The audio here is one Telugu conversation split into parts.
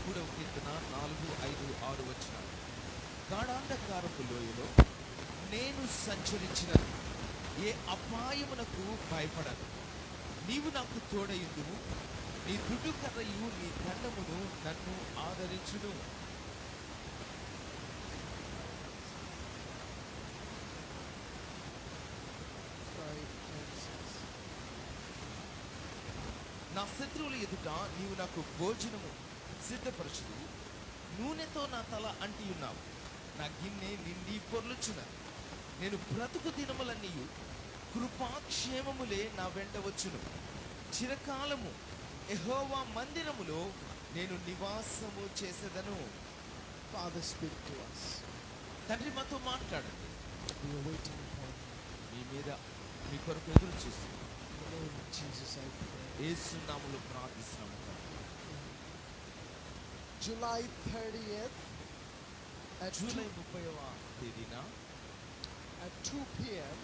23వ కీర్తన 4, 5, 6 వచనాలు. గాఢాంధకారపు లోయలో నేను సంచరించిన ఏ అపాయమునకు భయపడను. నీవు నాకు తోడయుందువు, నీ దుడ్డు కర్రయు నీ దండమును నన్ను ఆదరించును. నా శత్రువుల ఎదుట నీవు నాకు భోజనము సిద్ధపరచుదు, నూనెతో నా తల అంటి ఉన్నావు, నా గిన్నె నిండి పొర్లుచున్నది. నేను బ్రతుకు దినములన్నీ కృపాక్షేమములే నా వెంట వచ్చును. చిరకాలము యెహోవా మందిరములో నేను నివాసము చేసేదను. Father, speak to us. తండ్రి మాతో మాట్లాడండి. We are waiting upon you. మీ మీద మీ కొరకు ఎదురు చూస్తున్నాం. In the name of Jesus, I pray. యేసు నామములో ప్రార్థిస్తున్నాము. July 30th at జూలై 30వ తేదీన at 2 p.m.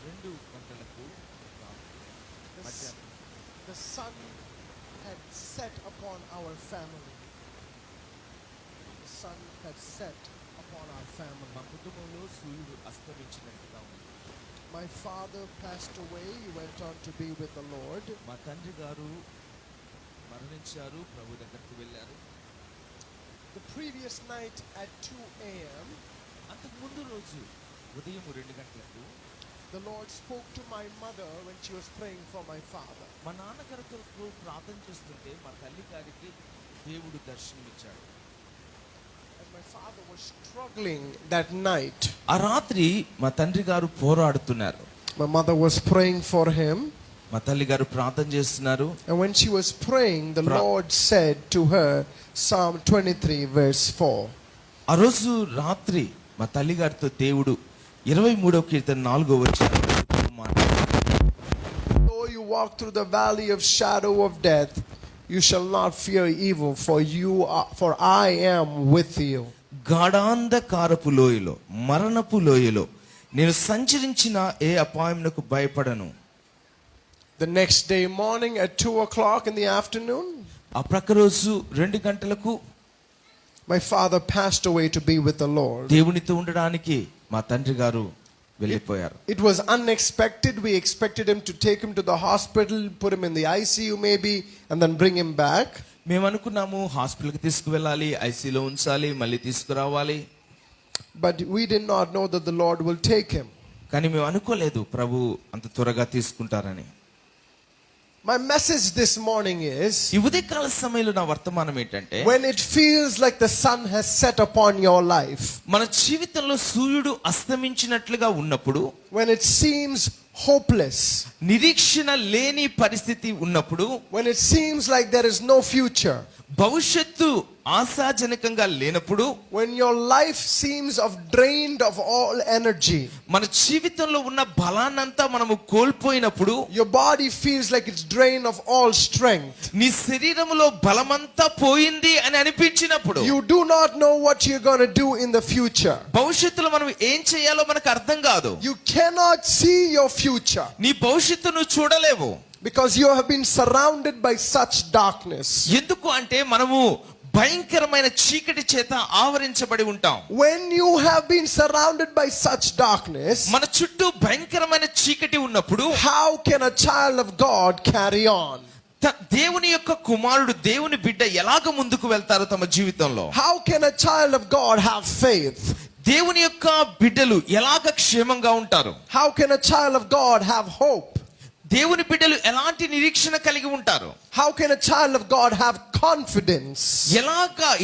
2 గంటలకు the, మధ్యాహ్నం the sun had set upon our family. The sun had set upon our మా family. కుటుంబంలో సూర్యుడు అస్తమించినట్టుగా ఉంది. My father passed away. He went on to be with the Lord. మా తండ్రి గారు మరణించారు, ప్రభు దగ్గరికి వెళ్ళారు. The previous night at 2 a.m. అంతకు ముందు రోజు ఉదయం 2 గంటలకు the Lord spoke to my mother when she was praying for my father. మా నాన్నగారి కొరకు ప్రార్థన చేస్తుంటే మా తల్లి గారికి దేవుడు దర్శనమిచ్చాడు. And my father was struggling that night. ఆ రాత్రి మా తండ్రి గారు పోరాడుతున్నారు. My mother was praying for him. మా తల్లి గారు ప్రార్థన చేస్తున్నారు. And when she was praying, the Lord said to her, Psalm 23 verse 4. ఆ రోజు రాత్రి మా తల్లి గారితో దేవుడు 23వ కీర్తన 4వ వచనం మాట్లాడారు. Though you walk through the valley of shadow of death, you shall not fear evil, for I am with you. గాఢాంధకారపు లోయలో, మరణపు లోయలో నేను సంచరించిన ఏ అపాయమునకు భయపడను. The next day morning at 2 o'clock in the afternoon, ఆ ప్రక్క రోజు 2 గంటలకు my father passed away to be with the Lord. దేవునితో ఉండడానికి మా తండ్రి గారు వెళ్ళిపోయారు. It was unexpected. We expected him to take him to the hospital, put him in the ICU maybe, and then bring him back. మేము అనుకున్నాము హాస్పిటల్కి తీసుకువెళ్ళాలి, ఐసీలో ఉంచాలి, మళ్ళీ తీసుకురావాలి. But we did not know that the Lord will take him. కానీ మేము అనుకోలేదు ప్రభు అంత త్వరగా తీసుకుంటారని. My message this morning is, ఈ ఉదయకాల సమయంలో నా వర్తమానం ఏంటంటే, when it feels like the sun has set upon your life, మన జీవితంలో సూర్యుడు అస్తమించినట్లుగా ఉన్నప్పుడు, when it seems hopeless, నిరీక్షణ లేని పరిస్థితి ఉన్నప్పుడు, when it seems like there is no future, భవిష్యత్తు ఆశాజనకంగా లేనప్పుడు, when your life seems drained of all energy, మన జీవితంలో ఉన్న బలాన్నంతా మనము కోల్పోయినప్పుడు, your body feels like it's drained of all strength, నీ శరీరంలో బలమంతా పోయింది అని అనిపించినప్పుడు, you do not know what you're going to do in the future, భవిష్యత్తులో మనం ఏం చేయాలో మనకు అర్థం కాదు. you cannot see your future నీ భవిష్యత్తును చూడలేవు. because you have been surrounded by such darkness. ఎందుకు అంటే మనము భయంకరమైన చీకటి చేత ఆవరించబడి ఉంటాం. When you have been surrounded by such darkness, మన చుట్టూ భయంకరమైన చీకటి ఉన్నప్పుడు how can a child of God carry on? దేవుని యొక్క కుమారుడు, దేవుని బిడ్డ ఎలాగ ముందుకు వెళ్తారు తమ జీవితంలో? How can a child of God have faith? దేవుని యొక్క బిడ్డలు ఎలాగ క్షేమంగా ఉంటారు? How can a child of God have hope? దేవుని బిడ్డలు ఎలాంటి నిరీక్షణ కలిగి ఉంటారు? How can a child of God have confidence?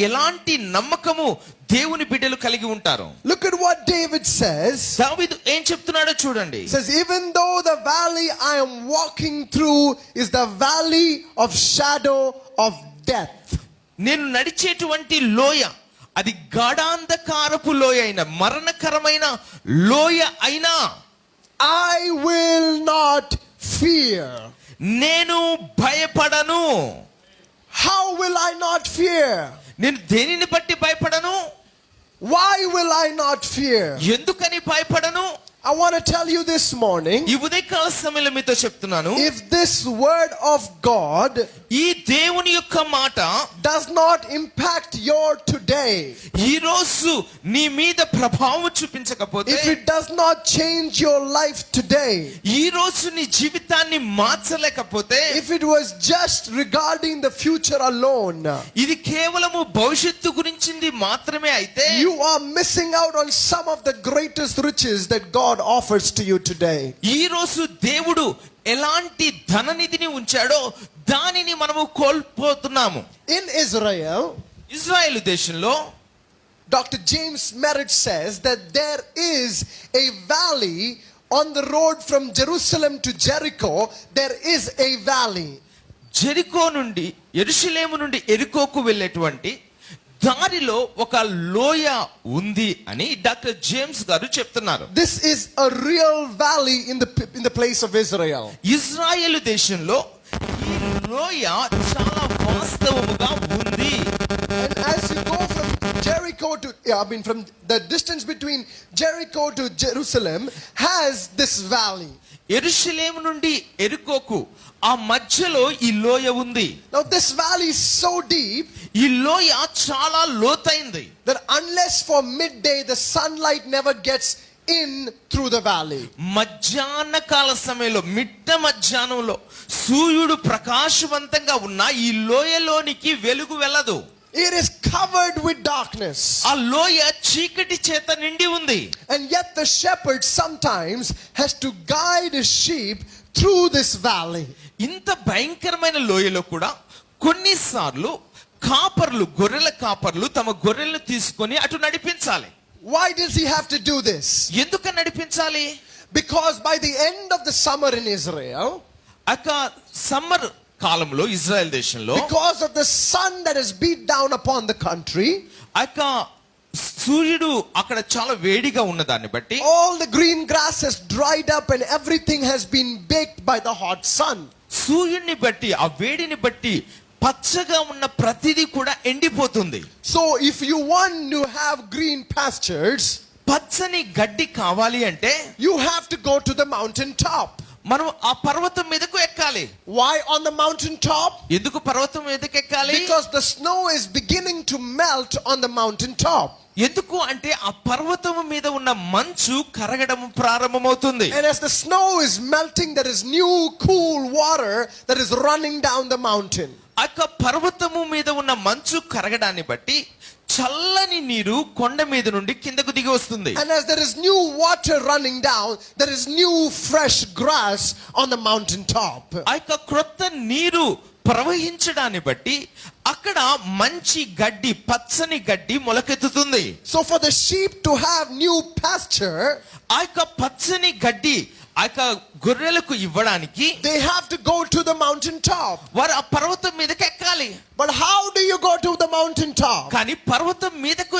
ఎలాంటి నమ్మకము దేవుని బిడ్డలు కలిగి ఉంటారు? Look at what David says. దావీదు ఏం చెప్తున్నాడో చూడండి. He says, even though the valley I am walking through is the valley of shadow of death. నేను నడిచేటువంటి లోయ అది గాఢాంధకారపు లోయ అయిన, మరణకరమైన లోయ అయినా, I will not fear. నేను భయపడను. How will I not fear? నేను దేనిని బట్టి భయపడను? Why will I not fear? ఎందుకని భయపడను? I want to tell you this morning, ఈ ఉదయకాల సమయంలో మీతో చెప్తున్నాను, if this word of God ఈ దేవుని యొక్క మాట does not impact your today, ఈ రోజు నీ మీద ప్రభావం చూపించకపోతే, if it does not change your life today, ఈ రోజు నీ జీవితాన్ని మార్చలేకపోతే, if it was just regarding the future alone, ఇది కేవలము భవిష్యత్తు గురించింది మాత్రమే అయితే, you are missing out on some of the greatest riches that God offers to you today. ఈ రోజు దేవుడు ఎలాంటి ధననిధిని ఉంచాడో దానిని మనము కోల్పోతున్నాము. In Israel, ఇజ్రాయెల్ దేశంలో Dr. James Merritt says that there is a valley on the road from Jerusalem to Jericho. There is a valley. Jericho నుండి యెరూషలేము నుండి ఎరికోకు వెళ్ళేటువంటి దారిలో ఒక లోయ ఉంది అని డాక్టర్ జేమ్స్ గారు చెప్తున్నారు. This is a real valley in the place of Israel. Israel దేశంలో ఈ లోయ చాలా వాస్తవముగా ఉంది. And as you go from Jericho to, from the distance between Jericho to Jerusalem has this valley. యెరూషలేము నుండి ఎరికోకు ఆ మధ్యలో ఈ లోయ ఉంది. Now this valley is so deep ఈ లోయ చాలా లోతైంది. that unless for midday the sunlight never gets in through the valley. మధ్యాహ్న కాల సమయంలో మిట్ట మధ్యాహ్నంలో సూర్యుడు ప్రకాశవంతంగా ఉన్న ఈ లోయలోనికి వెలుగు వెళ్ళదు. It is covered with darkness. ఆ లోయ చీకటి చేత నిండి ఉంది. And yet the shepherd sometimes has to guide his sheep through this valley. ఇంత భయంకరమైన లోయలో కూడా కొన్నిసార్లు కాపర్లు, గొర్రెల కాపర్లు తమ గొర్రెలను తీసుకొని అటు నడిపించాలి. Why does he have to do this? ఎందుకు నడిపించాలి? Because by the end of the summer in Israel, summer కాలంలో ఇజ్రాయెల్ దేశంలో, because of the sun that is beat down upon the country, సూర్యుడు అక్కడ చాలా వేడిగా ఉన్నదాన్ని బట్టి all the green grass has dried up and everything has been baked by the hot sun. సూర్యుడిని బట్టి, ఆ వేడిని బట్టి పచ్చగా ఉన్న ప్రతిదీ కూడా ఎండిపోతుంది. So if you want to have green pastures, పచ్చని గడ్డి కావాలి అంటే you have to go to the mountain top. మనం ఆ పర్వతం మీదకు ఎక్కాలి. Why on the mountain top? ఎందుకు పర్వతం మీదకు ఎక్కాలి? Because the snow is beginning to melt on the mountain top. ఎందుకు అంటే ఆ పర్వతం మీద ఉన్న మంచు కరగడం ప్రారంభమవుతుంది. And as the snow is melting, there is new cool water that is running down the mountain. ఆ పర్వతము మీద ఉన్న మంచు కరగడాన్ని బట్టి చల్లని నీరు కొండ మీద నుండి కిందకు దిగి వస్తుంది. And as there is new water running down, there is new fresh grass on the mountain top. ఆ క్రొత్త నీరు ప్రవహించడాన్ని బట్టి అక్కడ మంచి గడ్డి, పచ్చని గడ్డి మొలకెత్తుతుంది. So for the sheep to have new pasture, ఆ పచ్చని గడ్డి ఆ గొర్రెలకు ఇవ్వడానికి they have to go to the mountain top. వారు ఆ పర్వతం మీదకి ఎక్కాలి. But how do you go to the mountain top? కానీ పర్వతం మీదకు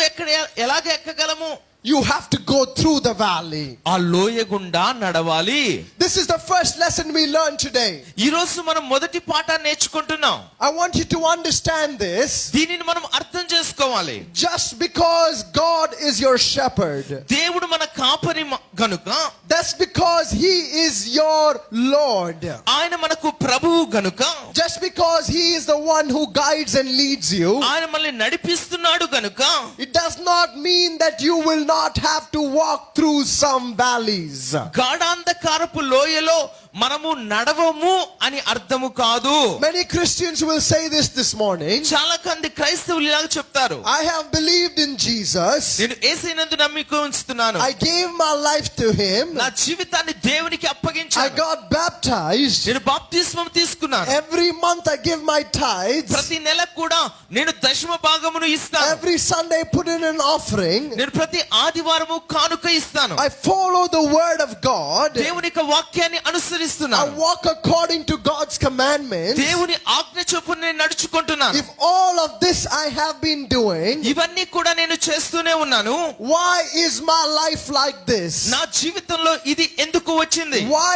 ఎలాగ ఎక్కగలము? You have to go through the valley. ఆ లోయ గుండా నడవాలి. This is the first lesson we learned today. ఈ రోజు మనం మొదటి పాఠాన్ని నేర్చుకుంటున్నాం. I want you to understand this. దీనిని మనం అర్థం చేసుకోవాలి. Just because God is your shepherd, దేవుడు మన కాపరి గనుక, that's because he is your Lord. ఆయన మనకు ప్రభువు గనుక, Just because he is the one who guides and leads you, ఆయన మనల్ని నడిపిస్తున్నాడు గనుక, it does not mean that you will not have to walk through some valleys. గాఢాంధకారపు లోయలో మనము నడవము అని అర్థము కాదు. Many Christians will say this morning. చాలా మంది క్రైస్తవులు ఇలాగ చెప్తారు, I have believed in Jesus. నేను యేసునందు నమ్మిక ఉంచుతున్నాను, I gave my life to him. నా జీవితాన్ని దేవునికి I అప్పగించాను, got baptized. నేను బాప్తిస్మం తీసుకున్నాను, Every month I give my tithes. ప్రతి నెల కూడా నేను దశమ భాగమును ఇస్తాను, Every Sunday put in an offering. నేను ప్రతి ఆదివారము కానుక ఇస్తాను, I follow the word of God. దేవుని యొక్క వాక్యాన్ని అనుసరిస్తాను. అనుసరిస్తున్నాను. walk according to God's commandments, దేవుని ఆజ్ఞ చొప్పున నేను నడుచుకుంటున్నాను. if all of this I have been doing, ఇవన్నీ కూడా నేను చేస్తూనే ఉన్నాను. why is my life like this? నా జీవితంలో ఇది ఎందుకు వచ్చింది? Why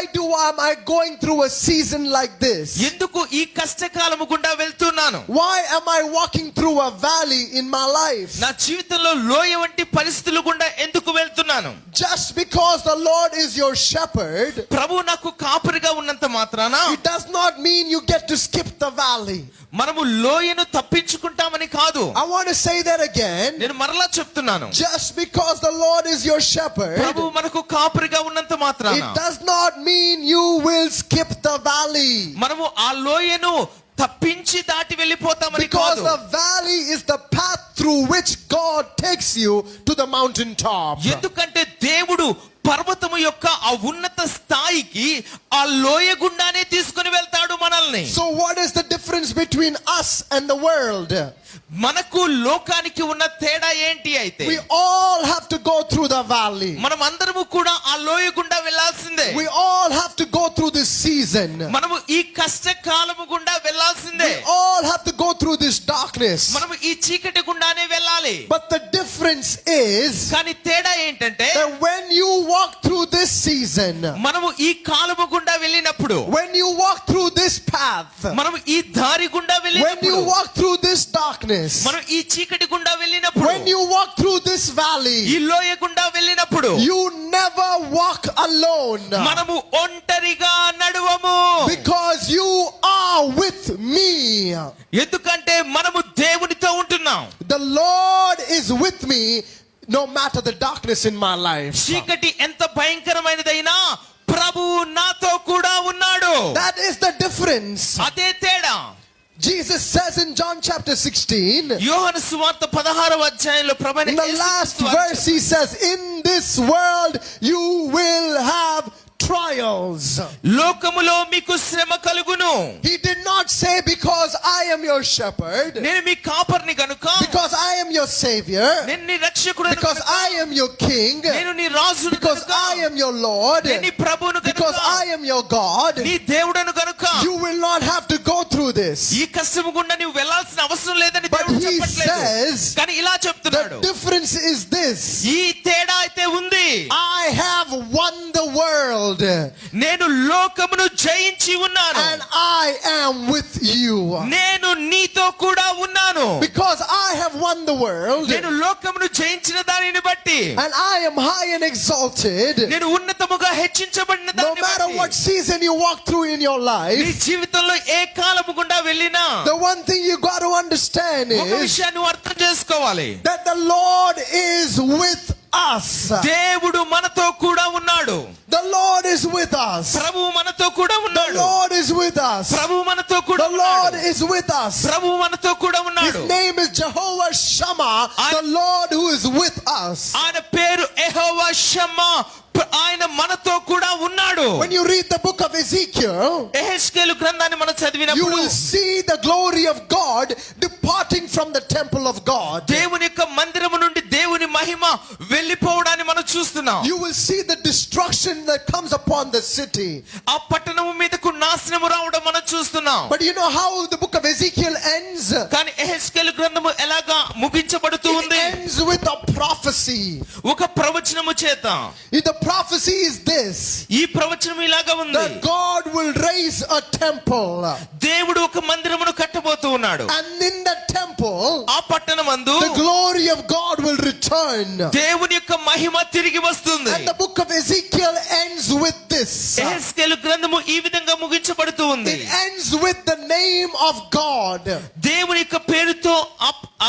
am I going through a season like this? ఎందుకు ఈ కష్టకాలము గుండా వెళ్తున్నాను? Why am I walking through a valley in my life? నా జీవితంలో లోయ వంటి పరిస్థితులు గుండా ఎందుకు వెళ్తున్నాను? Just because the Lord is your shepherd, ప్రభు నాకు కాపరిగా ఉన్నంత మాత్రాన it does not mean you get to skip the valley. మనము లోయను తప్పించుకుంటామని కాదు. I want to say that again. నేను మరలా చెప్తున్నాను. Just because the Lord is your shepherd, ప్రభు మనకు కాపరిగా ఉన్నంత మాత్రాన it does not mean you will skip the valley. మనము ఆ లోయను తప్పించి దాటి వెళ్ళిపోతామని Because కాదు. the valley is the path through which God takes you to the mountain top. ఎందుకంటే దేవుడు పర్వతము యొక్క ఆ ఉన్నత స్థాయికి ఆ లోయ గుండానే తీసుకుని వెళ్తాడు మనల్ని. So what is the difference between us and the world? మనకు లోకానికి ఉన్న తేడా ఏంటి అయితే? We all have to go through the valley. మనం అందరము కూడా ఆ లోయ గుండా వెళ్ళాల్సిందే. We all have to go through this season. మనము ఈ కష్టకాలము గుండా వెళ్ళాల్సిందే. We all have to go through this darkness. మనము ఈ చీకటి గుండానే వెళ్ళాలి. But the difference is కానీ తేడా ఏంటంటే that when you walk through this season, మనము ఈ కాలము గుండా వెళ్ళినప్పుడు, when you walk through this path, మనము ఈ దారి గుండా when వెళ్ళినప్పుడు, you walk through this darkness, మనం ఈ చీకటి గుండా వెళ్ళినప్పుడు, when you walk through this ఈ valley, లోయ గుండా వెళ్ళినప్పుడు you never walk alone. మనము ఒంటరిగా నడువము. Because you are with me. ఎందుకంటే మనము దేవునితో ఉంటున్నాం. The Lord is with me no matter the darkness in my life. చీకటి ఎంత భయంకరమైనదైనా ప్రభువు నాతో కూడా ఉన్నాడు. That is the difference. అదే తేడా. Jesus says in John chapter 16, యోహాను సువార్త 16వ అధ్యాయంలో ప్రభువైన in the యేసు last క్రీస్తు వారు verse, he says, in this world you will have trials. లోకములో మీకు శ్రమ కలుగును. He did not say because I am your shepherd, నేను మీ కాపర్ని గనుక, because I am your savior, నేను నీ రక్షకుడను because గనుక, I am your king, నేను నీ రాజును because గనుక, I am your Lord, నేను నీ ప్రభువును because గనుక, I am your God. నీ దేవుడను గనుక You will not have to go through this. ఈ కష్టము గుండా నువ్వు వెళ్ళాల్సిన అవసరం లేదని But దేవుడు he చెప్పట్లేదు. says, కానీ ఇలా చెప్తున్నాడు. the difference is this: ఈ తేడా అయితే ఉంది. I have won the world నేను లోకమును జయించి ఉన్నాను. and I am with you. నేను నీతో కూడా ఉన్నాను. Because I have won the world నేను లోకమును జయించిన దానిని బట్టి, and I am high and exalted, నేను ఉన్నతముగా హెచ్చించబడిన no దానిని matter what బట్టి, season you walk through in your నీ life, జీవితంలో ఏ కాలము గుండా వెళ్ళినా the one thing you got to understand ఒక is విషయాన్ని నువ్వు అర్థం చేసుకోవాలి. that the Lord is with us. దేవుడు మనతో కూడా ఉన్నాడు. The Lord is with us. ప్రభువు మనతో కూడా The ఉన్నాడు. Lord is with us. ప్రభువు మనతో కూడా The Lord ఉన్నాడు. is with us. ప్రభువు మనతో కూడా His ఉన్నాడు. name is Jehovah Shammah, the Lord who is with us. ఆయన పేరు యెహోవా షమ్మా, ఆయన మనతో కూడా ఉన్నాడు. When you read the book of Ezekiel, యెహెజ్కేలు గ్రంథాన్ని మనం you చదివినప్పుడు will see the glory of God departing from the temple of God. దేవుని యొక్క మందిరము నుండి దేవుని మహిమ వెళ్ళిపోవడాన్ని మనం చూస్తున్నాం. You will see the destruction that comes upon the city. ఆ పట్టణము మీదకు నాశనము రావడం మనం చూస్తున్నాం. But you know how the book of Ezekiel ends? కానీ యెహెజ్కేలు గ్రంథము ఎలాగా ముగించబడుతూ It ఉంది? ends with a prophecy. ఒక ప్రవచనము చేత. The prophecy is this: ఈ ప్రవచనం ఇలాగా ఉంది. that God will raise a temple, దేవుడు ఒక మందిరమును కట్టబోతూ ఉన్నాడు. and in the temple ఆ పట్టణమందు the glory of God will return. దేవుని యొక్క మహిమ తిరిగి వస్తుంది. And the book of Ezekiel ends with this: యెహెజ్కేలు గ్రంథము ఈ విధంగా ముగించబడుతూ ఉంది. it ends with the name of God. దేవుని యొక్క పేరుతో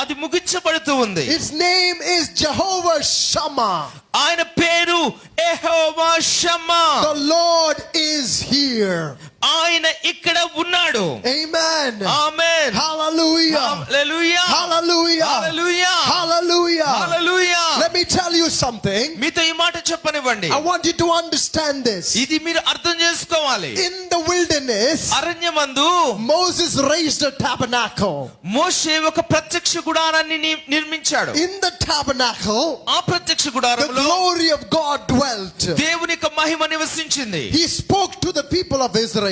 అది ముగించబడుతూ ఉంది. Its name is Jehovah Shammah. ఆయన పేరు యెహోవా Shammah. The Lord is here. ఆయన ఇక్కడ ఉన్నాడు. Amen. Amen. Hallelujah. Hallelujah. Hallelujah. Hallelujah. Hallelujah. Hallelujah. Let me tell you something. మీతో ఈ మాట చెప్పనివ్వండి. I want you to understand this. ఇది మీరు అర్థం చేసుకోవాలి. In the wilderness, అరణ్యమందు Moses raised a tabernacle. మోషే ఒక ప్రత్యక్ష గుడారాన్ని నిర్మించాడు. In the tabernacle, ఆ ప్రత్యక్ష the గుడారంలో glory of God dwelt. దేవుని యొక్క మహిమ నివసించింది. He spoke to the people of Israel.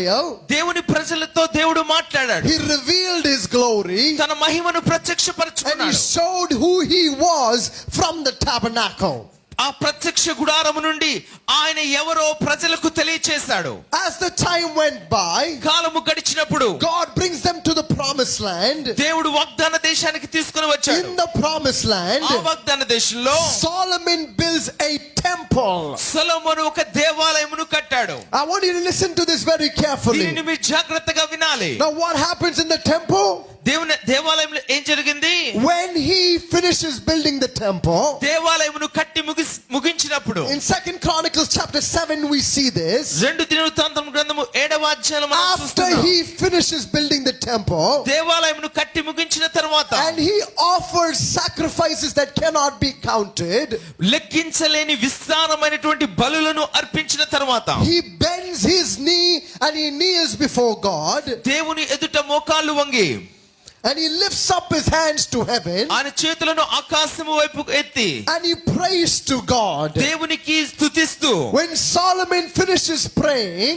దేవుని ప్రజలతో దేవుడు మాట్లాడాడు. He revealed his glory. తన మహిమను And he ప్రత్యక్షపరచుకున్నాడు. showed who he was from the tabernacle. ఆ ప్రత్యక్ష గుడారము నుండి ఆయన ఎవరో ప్రజలకు తెలియచేశాడు. As the time went by, కాలము గడిచినప్పుడు God brings them to the promised land. దేవుడు వాగ్దాన దేశానికి తీసుకుని వచ్చాడు. In the promised land, ఆ వాగ్దాన దేశంలో Solomon builds a temple. సొలొమోను ఒక దేవాలయమును కట్టాడు. I want you to listen to this very carefully. దీనిని మీరు జాగ్రత్తగా వినాలి. Now what happens in the temple? దేవుని దేవాలయంలో ఏం జరిగింది? When he finishes building the temple, దేవాలయమును కట్టి ముగించినప్పుడు in 2 Chronicles chapter 7 we see this. 2 దినవృత్తాంతం గ్రంథము 7వ అధ్యాయంలో మనం After చూస్తున్నాం. he finishes building the temple, దేవాలయమును కట్టి ముగించిన తర్వాత and he offers sacrifices that cannot be counted, లెక్కించలేని విస్తారమైనటువంటి బలులను అర్పించిన తర్వాత he bends his knee and he kneels before God, దేవుని ఎదుట మోకాళ్ళు వంగి and he lifts up his hands to heaven, ఆయన చేతులను ఆకాశము వైపు ఎత్తి and he prays to God. దేవునికి స్తుతిస్తూ When Solomon finishes praying,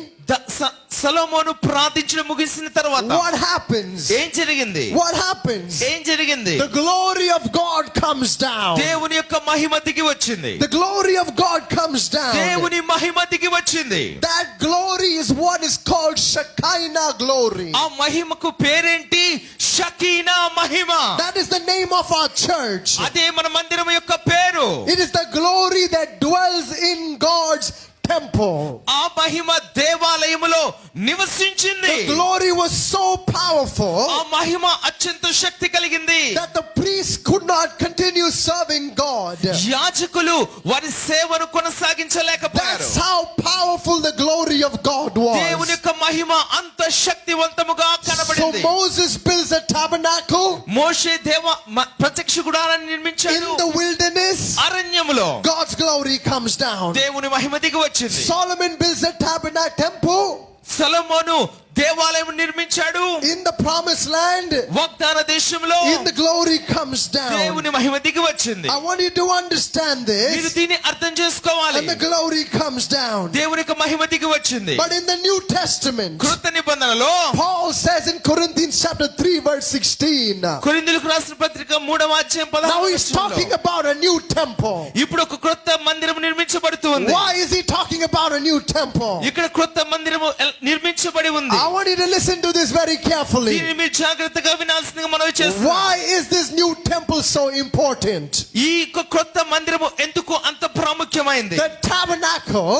సొలొమోను ప్రార్థించడం ముగిసిన తర్వాత what happens? ఏం జరిగింది? What happens? ఏం జరిగింది? The glory of God comes down. దేవుని యొక్క మహిమ దిగి వచ్చింది. The glory of God comes down. దేవుని మహిమ దిగి వచ్చింది. That glory is what is called Shekinah glory. ఆ మహిమకు పేరేంటి? షకీనా మహిమ. That is the name of our church. అదే మన మందిరం యొక్క పేరు. It is the glory that dwells in God's temple. ఆ మహిమ దేవాలయములో నివసించింది. The glory was so powerful ఆ మహిమ అత్యంత శక్తి కలిగింది. that the priests could not continue serving God. యాజకులు వారి సేవను కొనసాగించలేకపోయారు. That's how powerful the glory of God was. దేవుని యొక్క మహిమ అంత శక్తివంతముగా So కనబడింది. Moses builds a tabernacle మోషే ప్రత్యక్ష గుడారాన్ని నిర్మించాడు. in the wilderness. అరణ్యములో God's glory comes down. దేవుని మహిమ దిగి వచ్చింది. Solomon builds a tabernacle temple సొలొమోను దేవాలయం నిర్మించాడు. in the promised land. వాగ్దాన దేశంలో In the glory comes down. దేవుని మహిమ దిగి వచ్చింది. I want you to understand మీరు this. దీన్ని అర్థం చేసుకోవాలి. And the glory comes down. దేవుని యొక్క మహిమ దిగి వచ్చింది. But in the New Testament, కృత నిబంధనలో Paul says in Corinthians chapter 3 verse 16. కొరింథీయులకు రాసిన పత్రిక 3వ అధ్యాయం Now 16వ he's వచనంలో talking about a new temple. ఇప్పుడు ఒక క్రొత్త మందిరం నిర్మించబడుతుంది. Why is he talking about a new temple? ఇక్కడ క్రొత్త మందిరము నిర్మించబడి ఉంది. I want you to listen to this very carefully. దీనిని మీరు జాగ్రత్తగా వినాల్సిందిగా మనవి చేస్తున్నాం. Why is this new temple so important? ఈ క్రొత్త మందిరము ఎందుకు అంత ప్రాముఖ్యమైంది? The tabernacle,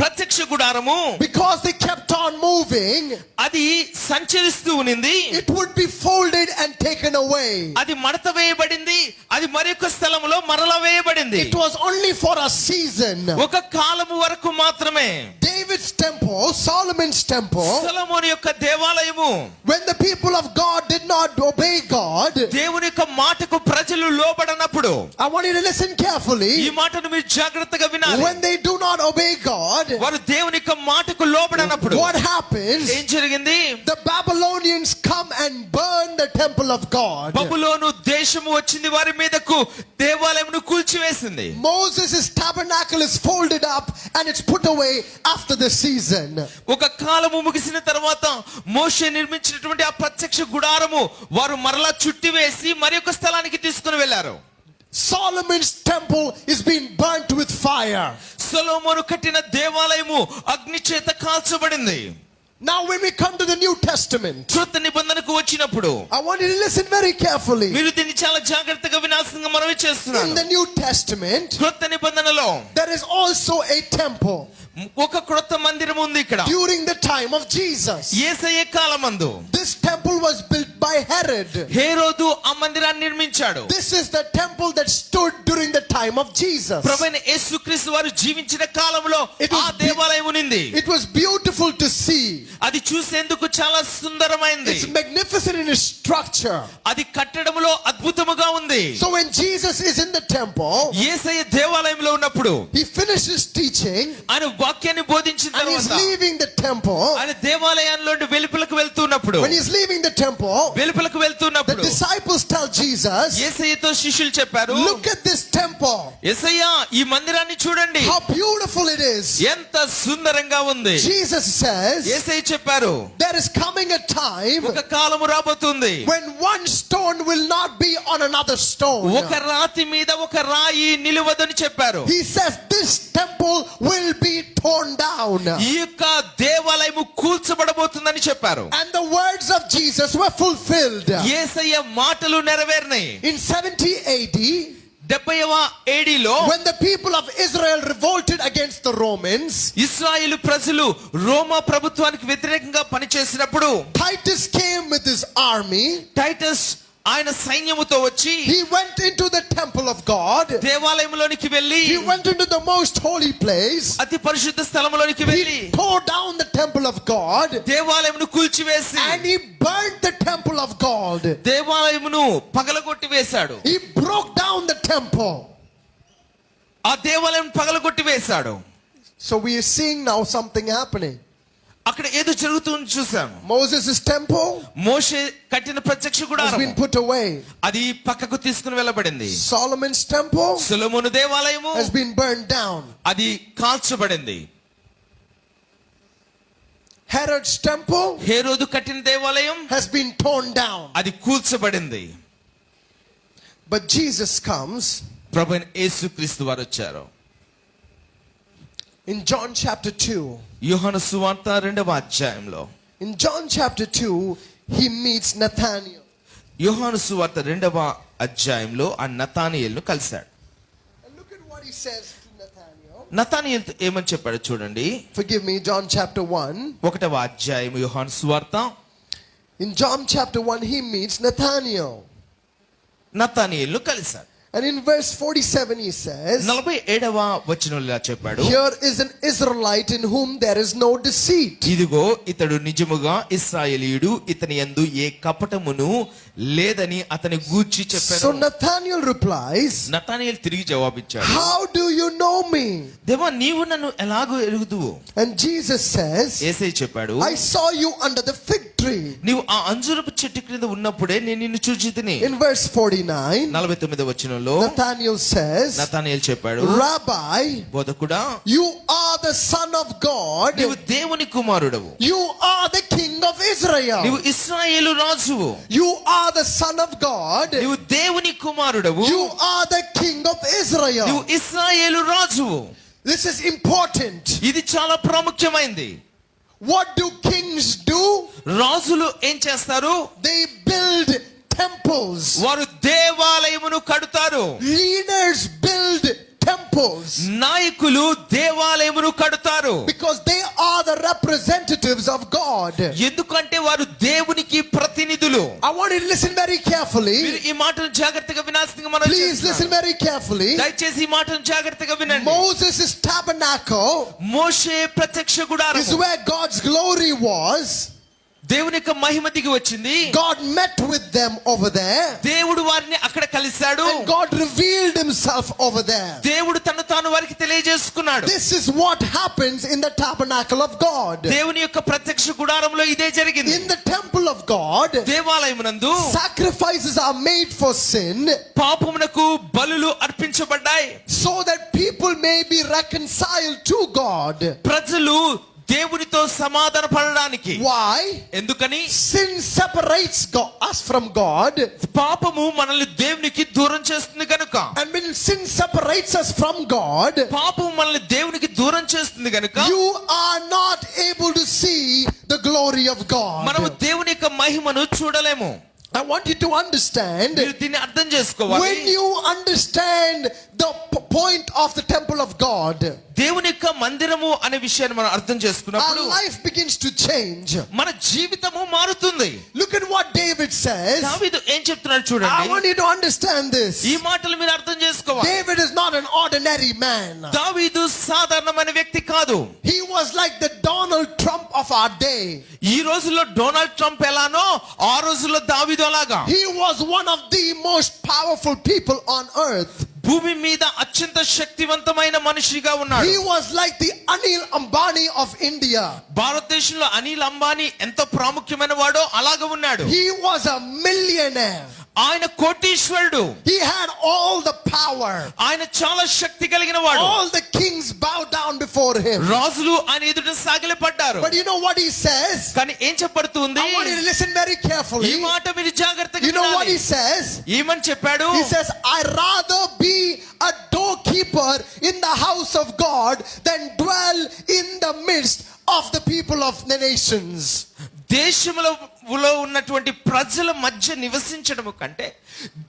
ప్రత్యక్ష గుడారము because they kept on moving, అది సంచరిస్తూ ఉన్నింది. it would be folded and taken away. అది మడత వేయబడింది. అది మరొక స్థలంలో మరల వేయబడింది. It was only for a season. ఒక కాలము వరకు మాత్రమే. David's temple, Solomon's temple, సొలొమోను యొక్క దేవాలయము when the people of God did not obey God, దేవుని యొక్క మాటకు ప్రజలు లోబడనప్పుడు, I want you to listen carefully. ఈ మాటను మీరు జాగ్రత్తగా వినాలి. When they do not obey God, వారు దేవుని యొక్క మాటకు లోబడనప్పుడు what happens? ఏం జరిగింది? The Babylonians come and burn the temple of God. బబులోను దేశము వచ్చింది, వారి మీదకు దేవాలయమును కూల్చివేసింది. Moses' tabernacle is folded up and it's put away after the season. ఒక కాలము ముగిసిన తర్వాత మోషే నిర్మించినటువంటి ఆ ప్రత్యక్ష గుడారము వారు మరలా చుట్టివేసి మరి ఒక స్థలానికి తీసుకుని వెళ్లారు. Solomon's temple is being burnt with fire. సొలొమోను కట్టిన దేవాలయము అగ్ని చేత కాల్చబడింది. Now when we come to the New Testament, కృత నిబంధనకు వచ్చినప్పుడు I want you to listen very carefully. మీరు దీన్ని చాలా జాగ్రత్తగా వినాల్సిందిగా మనవి In చేస్తున్నాను. the New Testament, కృత నిబంధనలో there is also a temple. ఒక క్రొత్త మందిరం ఉంది ఇక్కడ. during the time of Jesus. యేసయ్య కాలమందు This temple was built by Herod. హేరోదు ఆ మందిరాన్ని నిర్మించాడు. This is the temple that stood during the time of Jesus. ప్రభువైన యేసుక్రీస్తు వారు జీవించిన కాలంలో It was ఆ దేవాలయం ఉంది. It was beautiful to see. అది చూసేందుకు చాలా సుందరమైంది. It's magnificent in its structure. అది కట్టడంలో అద్భుతముగా ఉంది. So when Jesus is in the temple, యేసయ్య దేవాలయంలో ఉన్నప్పుడు he finishes teaching ఆయన వాక్యాన్ని బోధించిన and he's తర్వాత leaving the temple. ఆయన దేవాలయంలో వెలుపలకు వెళ్తున్నప్పుడు When he's leaving the temple, వెలుపలకు the వెళ్తున్నప్పుడు disciples tell Jesus, యేసయ్యతో శిష్యులు చెప్పారు, look at this temple. యేసయ్య ఈ మందిరాన్ని చూడండి, How beautiful it is. ఎంత సుందరంగా ఉంది. Jesus says, యేసయ్య చెప్పారు, there is coming a time ఒక కాలము రాబోతుంది when one stone will not be on another stone. ఒక రాతి మీద ఒక రాయి నిలువదని చెప్పారు. He says this temple will be torn down. ఈ యొక్క దేవాలయము కూల్చబడబోతుందని చెప్పారు. And the words of Jesus were fulfilled. యేసయ్య మాటలు నెరవేరినాయి. In 70 AD, 70వ ఏడీలో when the people of Israel revolted against the Romans, ఇశ్రాయేలు ప్రజలు రోమా ప్రభుత్వానికి వ్యతిరేకంగా పనిచేసినప్పుడు Titus came with his army. Titus ఆయన సైన్యముతో వచ్చి He went into the temple of God. దేవాలయంలోనికి వెళ్ళి He went into the most holy place. అతి పరిశుద్ధ స్థలములోనికి వెళ్ళి He tore down the temple of God. దేవాలయమును కూల్చివేసి And he burned the temple of God. దేవాలయమును పగలగొట్టి వేశాడు. He broke down the temple. ఆ దేవాలయం పగలగొట్టి వేశాడు. So we are seeing now something happening. అక్కడ ఏదో జరుగుతుంది చూసాము. Moses' temple మోషే కట్టిన ప్రత్యక్ష has గుడారం been put away. అది పక్కకు తీసుకుని వెళ్ళబడింది. Solomon's temple సొలొమోను దేవాలయము has been burned down. అది కాల్చబడింది. Herod's temple హేరోదు కట్టిన దేవాలయం has been torn down. అది కూల్చబడింది. But Jesus comes ప్రభువైన యేసుక్రీస్తు వారు వచ్చారు. in John chapter 2. యోహాను సువార్త 2వ అధ్యాయంలో In John chapter 2, he meets Nathanael. యోహాను సువార్త 2వ అధ్యాయంలో ఆ నతానీయేలును కలిశాడు. And look at what he says to Nathanael. నతానీయేలుతో ఏమని చెప్పాడు చూడండి. Forgive me, John chapter 1. 1వ అధ్యాయం యోహాను సువార్త. In John chapter 1, he meets Nathanael. నతానీయేలును కలిశాడు. And in verse 47, he says, 47వ వచనంలో ఇలా చెప్పాడు, here is an Israelite in whom there is no deceit. ఇదిగో ఇతడు నిజముగా ఇశ్రాయేలీయుడు, ఇతని యందు ఏ కపటమును లేదని అతని గూర్చి So చెప్పాడు. Nathanael replies, నతానీయేలు తిరిగి జవాబిచ్చాడు, how do you know me? దేవా నీవు నన్ను ఎలాగో ఎరుగుదువు? And Jesus says, యేసయ్య చెప్పాడు, I saw you under the fig tree. నీవు ఆ అంజూరపు చెట్టు క్రింద ఉన్నప్పుడే నేను నిన్ను చూచితిని. In verse 49, 49వ వచనంలో Nathanael says, నతానీయేలు చెప్పాడు, Rabbi, బోధకుడా you are the Son of God. నీవు దేవుని కుమారుడవు, You are the King of Israel. నీవు ఇశ్రాయేలు రాజువు, You are the Son of God. నీవు దేవుని కుమారుడవు, You are the King of Israel. నీవు ఇశ్రాయేలు రాజువు. This is important. ఇది చాలా ప్రాముఖ్యమైనది. What do kings do? రాజులు ఏం చేస్తారు? They build temples. వారు దేవాలయమును కడతారు. Leaders build temples నాయకులు దేవాలయమును కడతారు. because they are the representatives of God. ఎందుకంటే వారు దేవునికి ప్రతినిధులు. I want you to listen very carefully. మీరు ఈ మాటను జాగ్రత్తగా వినాల్సిందిగా మనం Please listen very carefully. దయచేసి ఈ మాటను జాగ్రత్తగా వినండి. Moses' tabernacle మోషే ప్రత్యక్ష is గుడారము where God's glory was. దేవుని యొక్క మహిమ దిగి వచ్చింది. God met with them over there. దేవుడు వారిని అక్కడ కలిశాడు. And God revealed himself over there. దేవుడు తను తాను వారికి తెలియజేసుకున్నాడు. This is what happens in the tabernacle of God. దేవుని యొక్క ప్రత్యక్ష గుడారంలో ఇదే జరిగింది. In the temple of God, దేవాలయమునందు sacrifices are made for sin పాపమునకు బలులు అర్పించబడ్డాయి. so that people may be reconciled to God. ప్రజలు దేవునితో సమాధాన పడడానికి. Why? ఎందుకని? Sin separates us from God. పాపము మనల్ని దేవునికి దూరం చేస్తుంది కనుక. And when sin separates us from God, పాపము మనల్ని దేవునికి దూరం చేస్తుంది కనుక you are not able to see the glory of మనము God. దేవుని యొక్క మహిమను చూడలేము. I want you to understand, మీరు దీన్ని అర్థం చేసుకోవాలి. when you understand the point of the temple of God, దేవుని యొక్క మందిరము అనే విషయాన్ని మనం అర్థం చేసుకున్నప్పుడు our life begins to change. మన జీవితము మారుతుంది. Look at what David says. దావీదు ఏం చెప్తున్నాడు I చూడండి. want you to understand this. ఈ మాటలు మీరు అర్థం చేసుకోవాలి. David is not an ordinary man. దావీదు సాధారణమైన వ్యక్తి కాదు. He was like the Donald Trump of our day. ఈ రోజుల్లో డొనాల్డ్ ట్రంప్ ఎలానో ఆ రోజుల్లో దావీదు అలాగా. He was one of the most powerful people on earth. భూమి మీద అత్యంత శక్తివంతమైన మనిషిగా ఉన్నాడు. He was like the Anil Ambani of India. భారతదేశంలో అనిల్ అంబానీ ఎంత ప్రాముఖ్యమైన వాడో అలాగా ఉన్నాడు. He was a millionaire. ఆయన కోటీశ్వరుడు. He had all the power. ఆయన చాలా శక్తి కలిగిన వాడు. All the kings bowed down before him. రాజులు ఆయన ఎదుట సాగిలపడ్డారు. But you know what he says? కానీ ఏం చెప్పబడుతుంది? I want you to listen very carefully. ఈ మాట మీరు జాగ్రత్తగా You know what వినాలి. he says? ఏమని చెప్పాడు? He says, I'd rather be a doorkeeper in the house of God than dwell in the midst of the people of the nations. దేశంలో ఉన్నటువంటి ప్రజల మధ్య నివసించడము కంటే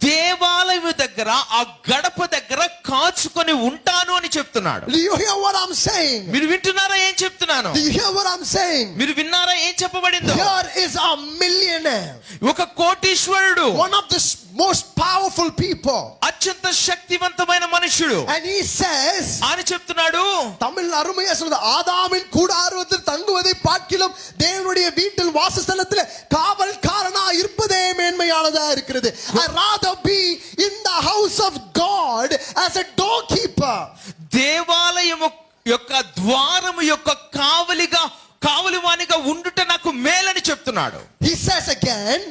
దేవాలయం దగ్గర ఆ గడప దగ్గర కాచుకొని ఉంటాను అని చెప్తున్నాడు. Do you hear what I'm saying? మీరు వింటున్నారా ఏం చెప్తున్నాను? Do you hear what I'm saying? మీరు విన్నారా ఏం చెప్పబడిందో? Here is a millionaire, ఒక కోటీశ్వరుడు, one of the most powerful people, అత్యంత శక్తివంతమైన మనుషుడు. and he says, ఆయన చెప్తున్నాడు, தமிழ் அருமையா சொல்றது, ஆதாமின் கூடாரத்தில் தங்குவதை பார்க்கிலும் தேவனுடைய வீட்டில் வாசஸ்தலத்தில் காவல்காரனா இருப்பதே மேன்மையானதா இருக்கிறது. I'd rather be in the house of God as a doorkeeper. దేవాలయం యొక్క ద్వారము యొక్క కావలివానిగా ఉండుట నాకు మేలని చెప్తున్నాడు. He says again,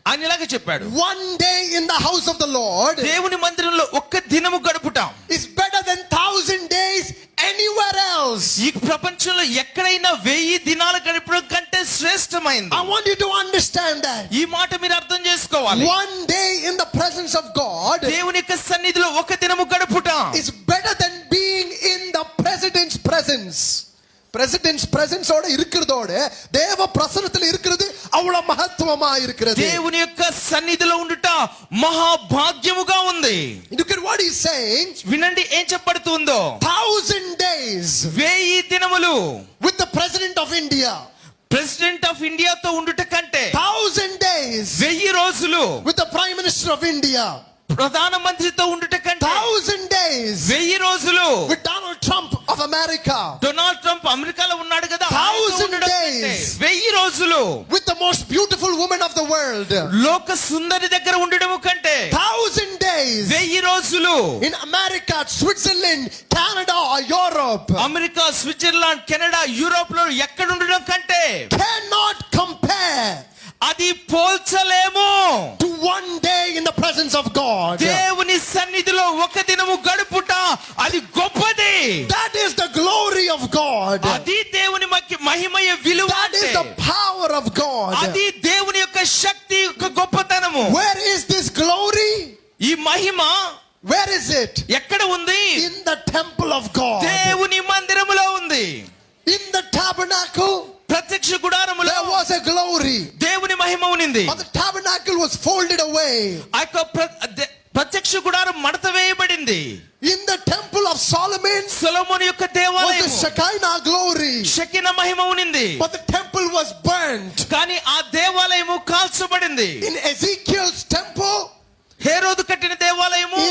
ఆయన ఇలాగే చెప్పాడు, one day in the house of the Lord దేవుని మందిరంలో ఒక్క దినము గడుపుటాం is better than 1,000 days anywhere else. ఈ ప్రపంచంలో ఎక్కడైనా 1000 దినాలు గడపడం కంటే శ్రేష్టమైంది. I want you to understand that. ఈ మాట మీరు అర్థం చేసుకోవాలి. One day in the presence of God దేవుని యొక్క సన్నిధిలో ఒక దినము గడుపుటాం is better than being in the president's presence. President's presence ஓட இருக்குறதோட தேவ பிரசன்னத்தில் இருக்குது அவ்வளவு மகத்துவமா இருக்கிறது. దేవుని యొక్క సన్నిధిలో ఉండుట మహాభాగ్యముగా ఉంది. Look at what he's saying. వినండి ఏం చెప్పబడుతుందో. 1,000 days 1000 దినములు with the president of India. President of ఇండియాతో ఉండుట కంటే 1,000 days 1000 రోజులు with the prime minister of India. ప్రధాన మంత్రితో ఉండుట కంటే 1,000 days 1000 రోజులు with Donald Trump of America. Donald Trump అమెరికాలో ఉన్నాడు కదా, 1,000 days 1000 రోజులు with the most beautiful woman of the world. లోక సుందరి దగ్గర ఉండడము కంటే 1,000 days 1000 రోజులు in America, Switzerland, Canada or Europe America, Switzerland, Canada, Europe లో ఎక్కడ ఉండడం కంటే cannot compare అది పోల్చలేము to one day in the presence of God. దేవుని సన్నిధిలో ఒక దినము గడుపుట అది గొప్పది. That is the glory of God. అది దేవుని మహిమయ విలువ. That is the power of God. అది దేవుని యొక్క శక్తి యొక్క గొప్పతనము. Where is this glory? ఈ మహిమ Where is it? ఎక్కడ ఉంది? In the temple of God. దేవుని మందిరములో ఉంది. In the tabernacle ప్రత్యక్ష గుడారములో there was a glory. దేవుని మహిమ ఉన్నింది. But the tabernacle was folded away. ఆ యొక్క ప్రత్యక్ష గుడారం మడత వేయబడింది. In the temple of Solomon సొలొమోను యొక్క was the దేవాలయం Shekinah glory. షెకినా మహిమ ఉన్నింది. But the temple was burnt. కానీ ఆ దేవాలయము కాల్చబడింది. In Ezekiel's temple, హేరోదు కట్టిన దేవాలయము,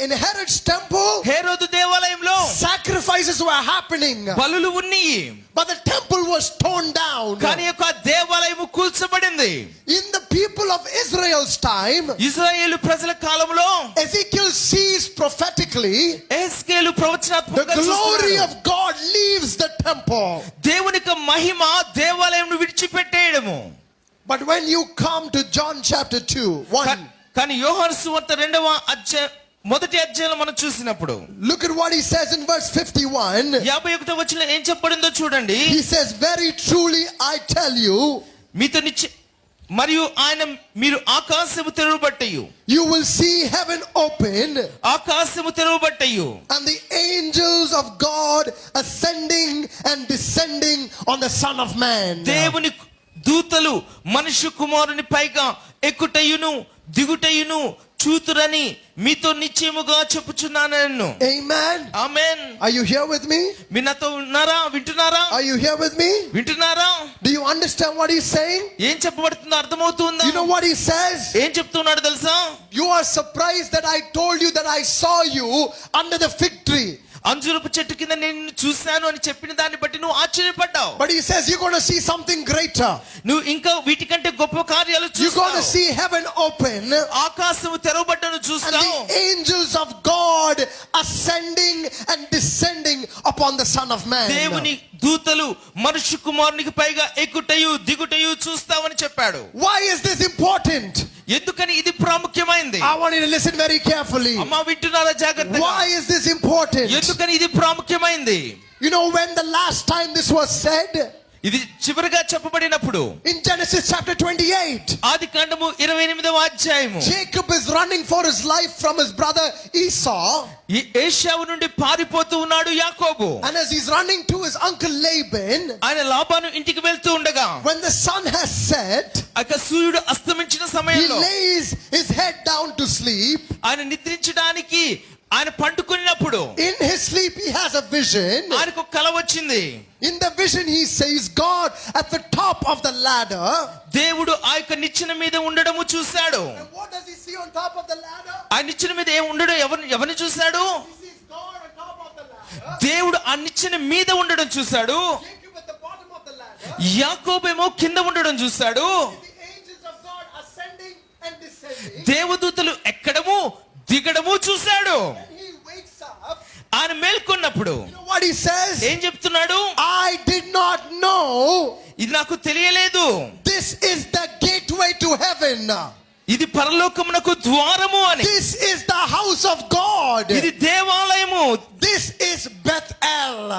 in Herod's temple, హేరోదు దేవాలయంలో sacrifices were happening. బలులు ఉన్నాయి. But the temple was torn down. కానీ యొక్క దేవాలయము కూల్చబడింది. In the people of Israel's time, ఇశ్రాయేలు ప్రజల కాలంలో Ezekiel sees prophetically Ezekiel the ప్రవచనాత్మకంగా glory చూస్తున్నాడు. of God leaves the temple. దేవుని యొక్క మహిమ దేవాలయంను విడిచిపెట్టేయడము. But when you come to John chapter 2:1, కానీ యోహాను సువార్త 1వ అధ్యాయంలో మనం చూసినప్పుడు look at what he says in verse 51. 51వ వచనంలో ఏం చెప్పబడిందో చూడండి. He says, very truly I tell you, మీతో మరియు ఆయన మీరు ఆకాశము తెరవబట్టయు, you will see heaven open ఆకాశము తెరవబట్టయు, and the angels of God ascending and descending on the Son of Man. దేవుని దూతలు మనుష్య కుమారుని పైగా ఎక్కుటయును దిగుటయును చూతురని మీతో నిశ్చయముగా చెప్పుచున్నాను నేను. Amen. Amen. Are you here with me? మీరు నాతో ఉన్నారా? వింటున్నారా? Are you here with me? వింటున్నారా? Do you understand what he's saying? ఏం చెప్పబడుతుందో అర్థమవుతుందా? You know what he says? ఏం చెప్తున్నాడు తెలుసా? You are surprised that I told you that I saw you under the fig tree. అంజూరపు చెట్టు కింద నేను నిన్ను చూశాను అని చెప్పిన దాన్ని బట్టి నువ్వు ఆశ్చర్యపడ్డావు. But he says you're going to see something greater. నువ్వు ఇంకా వీటికంటే గొప్ప కార్యాలు You're going to చూస్తావు. see heaven open ఆకాశము తెరవబడ్డను and చూస్తావు. the angels of God ascending and descending upon the Son of Man. దేవుని దూతలు మనుష్య కుమారునికి పైగా ఎక్కుటయు దిగుటయు చూస్తావని చెప్పాడు. Why is this important? ఎందుకని ఇది ప్రాముఖ్యమైంది? I want you to listen very carefully. అమ్మా వింటున్నారా జాగ్రత్తగా? Why is this important? ఎందుకని ఇది ప్రాముఖ్యమైంది? You know when the last time this was said? ఇది చివరిగా చెప్పబడినప్పుడు In Genesis chapter 28. ఆదికాండము 28వ అధ్యాయము. Jacob is running for his life from his brother Esau. ఈ ఏశావు నుండి పారిపోతూ ఉన్నాడు యాకోబు. And as he's running to his uncle Laban, ఆయన లాబాను ఇంటికి వెళ్తూ ఉండగా when the sun has set, అక సూర్యుడు అస్తమించిన he సమయంలో lays his head down to sleep. ఆయన నిద్రించడానికి ఆయన పండుకున్నప్పుడు In his sleep he has a vision. ఆయనకు ఒక కల వచ్చింది. In the vision he says God at the top of the ladder. దేవుడు ఆ యొక్క నిచ్చెన మీద ఉండడము చూశాడు. And what does he see on top of the ladder? ఆ నిచ్చెన మీద ఏం ఉండడం ఎవరిని చూశాడు? He sees God on top of the ladder. దేవుడు ఆ నిచ్చెన మీద ఉండడం చూశాడు. Jacob at the bottom of the ladder. యాకోబేమో కింద ఉండడం చూశాడు. The angels of God ascending and descending. దేవదూతలు ఎక్కడము దిగడము చూశాడు. And he wakes up. ఆయన మేల్కొన్నప్పుడు You know what he says? ఏం చెప్తున్నాడు? I did not know ఇది నాకు తెలియలేదు. this is the gateway to heaven. ఇది పరలోకమునకు ద్వారము అని. This is the house of God. ఇది దేవాలయము. This is Bethel.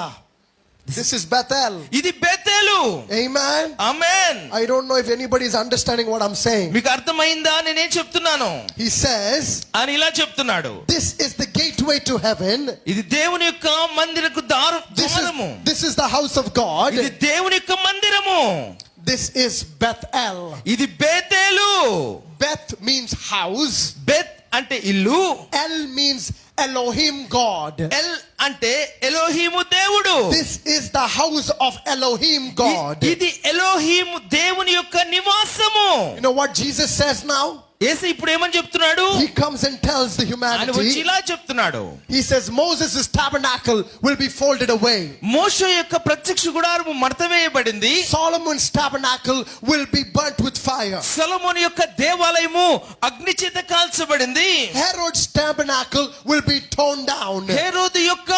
This is Bethel. ఇది బెతేలు. Amen. Amen. I don't know if anybody is understanding what I'm saying. మీకు అర్థమైందా నేనేం చెప్తున్నాను? He says, అని ఇలా చెప్తున్నాడు. this is the gateway to heaven. ఇది దేవుని యొక్క మందిరపు ద్వారము. This is the house of God. ఇది దేవుని యొక్క మందిరము. This is Bethel. ఇది బెతేలు. Beth means house. బెత్ అంటే ఇల్లు. El means Elohim God. L అంటే ఎలోహీము దేవుడు. This is the house of Elohim God. ఇది ఎలోహీము దేవుని యొక్క నివాసము. You know what Jesus says now? యేసు ఇప్పుడు ఏమని చెప్తున్నాడు? He comes and tells the ఆయన వచ్చి humanity. ఇలా చెప్తున్నాడు. He says Moses' tabernacle will be folded away. మోషే యొక్క ప్రత్యక్ష గుడారము మడతవేయబడింది. Solomon's tabernacle will be burnt with fire. సొలొమోను యొక్క దేవాలయము అగ్ని చేత కాల్చబడింది. Herod's tabernacle will be torn down. హేరోదు యొక్క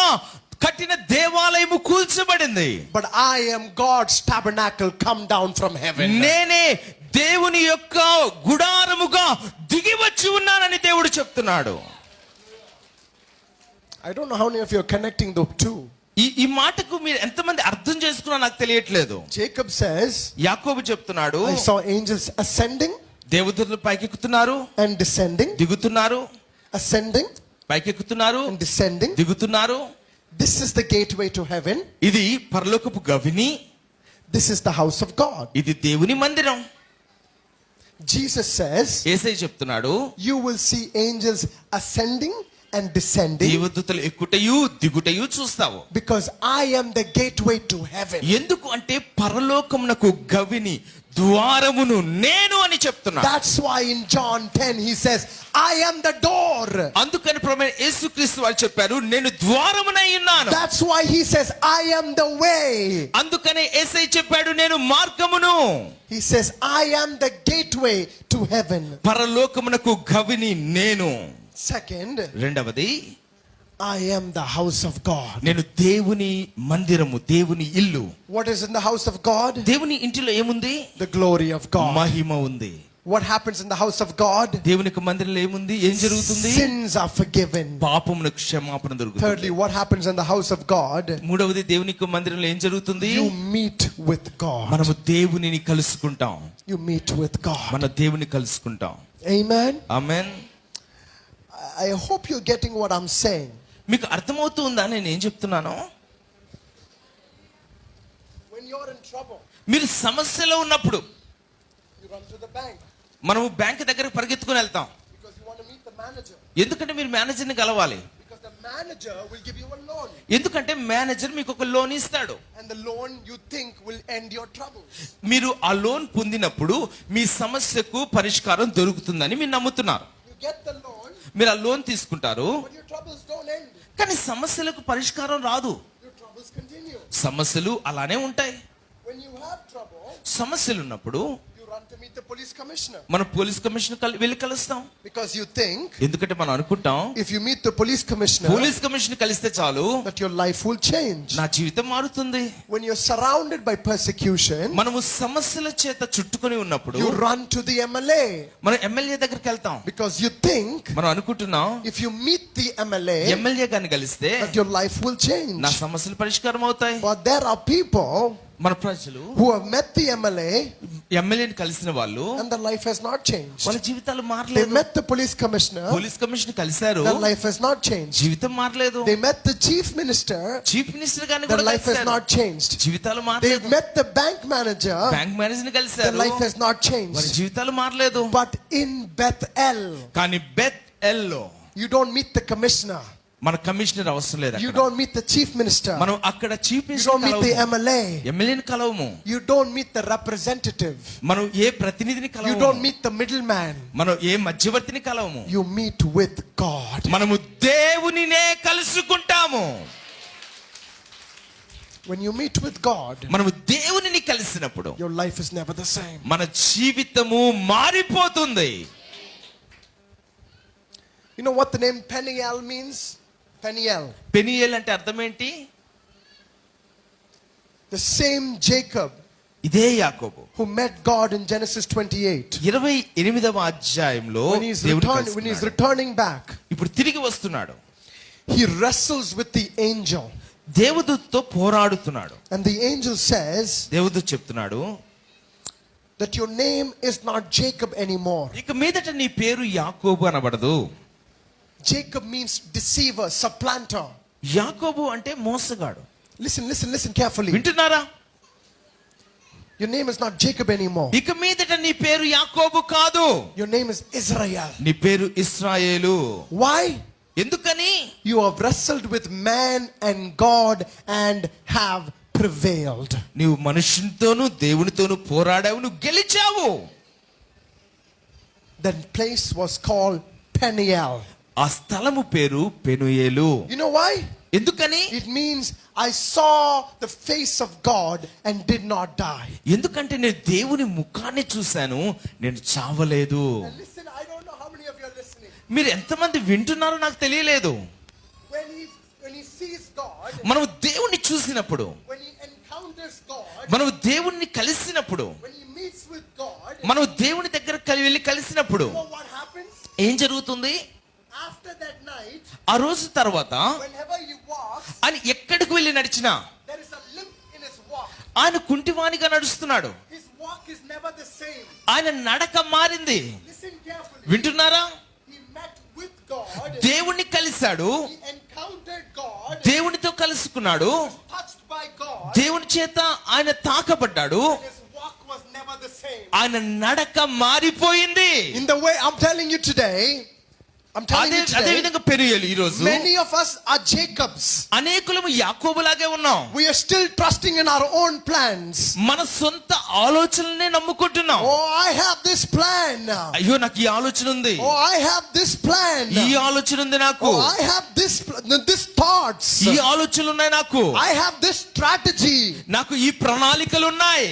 కట్టిన దేవాలయము కూల్చబడింది. But I am God's tabernacle come down from heaven. నేనే దేవుని యొక్క గుడారముగా దిగి వచ్చి ఉన్నానని దేవుడు చెప్తున్నాడు. I don't know how many of you are connecting the two. ఈ మాటకు మీరు ఎంతమంది అర్థం చేసుకున్నా నాకు తెలియట్లేదు. Jacob says, యాకోబు చెప్తున్నాడు, I saw angels ascending దేవదూతలు పైకెక్కుతున్నారు, and descending, దిగుతున్నారు, ascending పైకెక్కుతున్నారు, and descending. దిగుతున్నారు. This is the gateway to heaven. ఇది పరలోకపు గవిని. This is the house of God. ఇది దేవుని మందిరం. Jesus says, యేసయ్య చెప్తున్నాడు, you will see angels ascending and descending దేవదూతలు ఎక్కుటయు దిగుటయు చూస్తావు. because I am the gateway to heaven. ఎందుకు అంటే పరలోకమునకు గవిని ద్వారమును నేను అని చెప్తున్నాడు. That's why in John 10 he says, I am the door. అందుకని ప్రభువైన యేసుక్రీస్తు వారు చెప్పారు, నేను ద్వారమునై ఉన్నాను. That's why he says, I am the way. అందుకనే యేసయ్య చెప్పాడు, నేను మార్గమును. He says, I am the gateway to heaven. పరలోకమునకు గవిని నేను. Second, రెండవది, I am the house of God. నేను దేవుని మందిరము, దేవుని ఇల్లు. What is in the house of God? దేవుని ఇంటిలో ఏముంది? The glory of God. మహిమ ఉంది. What happens in the house of God? దేవుని యొక్క మందిరంలో ఏముంది? ఏం జరుగుతుంది? Sins are forgiven. పాపమునకు క్షమాపణ దొరుకుతుంది. Thirdly, what happens in the house of God? మూడవది, దేవుని యొక్క మందిరంలో ఏం జరుగుతుంది? You meet with God. మనము దేవునిని కలుసుకుంటాం. You meet with God. మన దేవుని కలుసుకుంటాం. Amen. Amen. I hope you're getting what I'm saying. మీకు అర్థమవుతుందా నేను ఏం చెప్తున్నానో? When you're in trouble, మీరు సమస్యలో ఉన్నప్పుడు you run to the bank మనము బ్యాంక్ దగ్గరకు పరిగెత్తుకుని వెళ్తాం. because you want to meet the the manager. ఎందుకంటే మీరు మేనేజర్ని కలవాలి. Because the manager will give you a loan. ఎందుకంటే మేనేజర్ మీకు ఒక లోన్ ఇస్తాడు. And the loan you think will end your troubles. మీరు ఆ లోన్ పొందినప్పుడు మీ సమస్యకు పరిష్కారం దొరుకుతుందని మీరు నమ్ముతున్నారు. You get the loan, మీరు ఆ లోన్ తీసుకుంటారు, but your troubles don't end. కానీ సమస్యలకు పరిష్కారం రాదు. Your troubles continue. సమస్యలు అలానే ఉంటాయి. When you have trouble, సమస్యలు ఉన్నప్పుడు you run to meet the police commissioner. మనం పోలీస్ కమిషన్ వెళ్ళి కలుస్తాం. Because you think ఎందుకంటే మనం అనుకుంటాం if you meet the police commissioner, police commission కలిస్తే చాలు that your life will change. నా జీవితం మారుతుంది. When you're surrounded by persecution, మనము సమస్యల చేత చుట్టుకొని ఉన్నప్పుడు you run to the MLA. మనం ఎమ్మెల్యే దగ్గరికి వెళ్తాం. Because you think మనం అనుకుంటున్నాం if you meet the MLA, MLA గారిని కలిస్తే that your life will change. నా సమస్యలు పరిష్కారం అవుతాయి. But there are people మన ప్రజలు who have met the MLA ఎమ్మెల్యేని కలిసిన వాళ్ళు and their life has not changed. వాళ్ళ జీవితాలు They మారలేదు. met the police commissioner, police commission కలిశారు, their life has not changed. జీవితం మారలేదు. They met the chief minister, chief minister గారిని their కూడా life has కలిశారు, not changed. జీవితాలు They మారలేదు. met the bank manager, bank manager ని their కలిశారు, life has not వారి changed. జీవితాలు మారలేదు. But in Bethel, కానీ Bethel you don't meet the commissioner, మన కమిషనర్ అవసరం లేదు. you అక్కడ don't meet the chief minister, మనం అక్కడ chief you don't meet the minister MLA, ఎమ్మెల్యేని కలవము, you don't meet the representative, మనం ఏ ప్రతినిధిని you కలవము, don't meet the middleman, మనం ఏ మధ్యవర్తిని కలవము. you meet with God. మనము దేవునినే కలుసుకుంటాము. When you meet with God, మనము దేవునిని కలిసినప్పుడు your life is never the same. మన జీవితము మారిపోతుంది. You know what the name Peniel means? Peniel. పెనియేల్ అంటే అర్థం ఏంటి? The same Jacob ఇదే యాకోబు who met God in Genesis 28. 28వ అధ్యాయంలో When he's దేవుని returning కలుసుకున్నాడు. back, ఇప్పుడు తిరిగి వస్తున్నాడు. he wrestles with the angel. దేవదూతతో పోరాడుతున్నాడు. And the angel says దేవదూత చెప్తున్నాడు, that your name is not Jacob anymore. ఇక మీదట నీ పేరు యాకోబు అనబడదు. Jacob means deceiver, supplanter. యాకోబు అంటే మోసగాడు. Listen carefully. వింటున్నారా? Your name is not Jacob anymore. ఇక మీదట నీ పేరు యాకోబు కాదు, Your name is Israel. నీ పేరు ఇశ్రాయేలు. Why? ఎందుకని? You have wrestled with man and God and have prevailed. నీవు మనుషునితోనూ దేవునితోనూ పోరాడావు, నువ్వు గెలిచావు. That place was called Peniel. ఆ స్థలము పేరు పెనుయేలు. You know why? ఎందుకని? It means I saw the face of God and did not die. ఎందుకంటే నేను దేవుని ముఖాన్ని చూశాను, నేను చావలేదు. And listen, I don't know how many of you are listening. మీరు ఎంతమంది వింటున్నారో నాకు తెలియలేదు. When he sees God, మనం దేవుణ్ణి చూసినప్పుడు, when he encounters God, మనం దేవుణ్ణి కలిసినప్పుడు, when he meets with God, మనం దేవుని దగ్గర వెళ్ళి కలిసినప్పుడు you know what happens? ఏం జరుగుతుంది? After that night, ఆ రోజు తర్వాత whenever he walks, ఆయన ఎక్కడికి వెళ్ళి నడిచినా there is a limp in his walk. ఆయన కుంటివానిగా నడుస్తున్నాడు. His walk is never the same. ఆయన నడక మారింది. Listen carefully. వింటున్నారా? He met with God. దేవుణ్ణి కలిశాడు, He encountered God. దేవునితో కలుసుకున్నాడు, Touched by God. దేవుని చేత ఆయన తాకబడ్డాడు. His walk was never the same. ఆయన నడక మారిపోయింది. In the way I'm telling you today, అదే విధంగా పెనుయేలు ఈ రోజు many of us are Jacobs. అనేకులము యాకోబులాగే ఉన్నాం. We are still trusting in our own plans. మన సొంత ఆలోచనలనే నమ్ముకుంటున్నాం. Oh, I have this plan. అయ్యో నాకు ఈ ఆలోచన ఉంది, Oh, I have this plan. ఈ ఆలోచన ఉంది నాకు, Oh, I have this thoughts. ఈ ఆలోచనలు ఉన్నాయి నాకు, I have this strategy నాకు ఈ ప్రణాళికలు ఉన్నాయి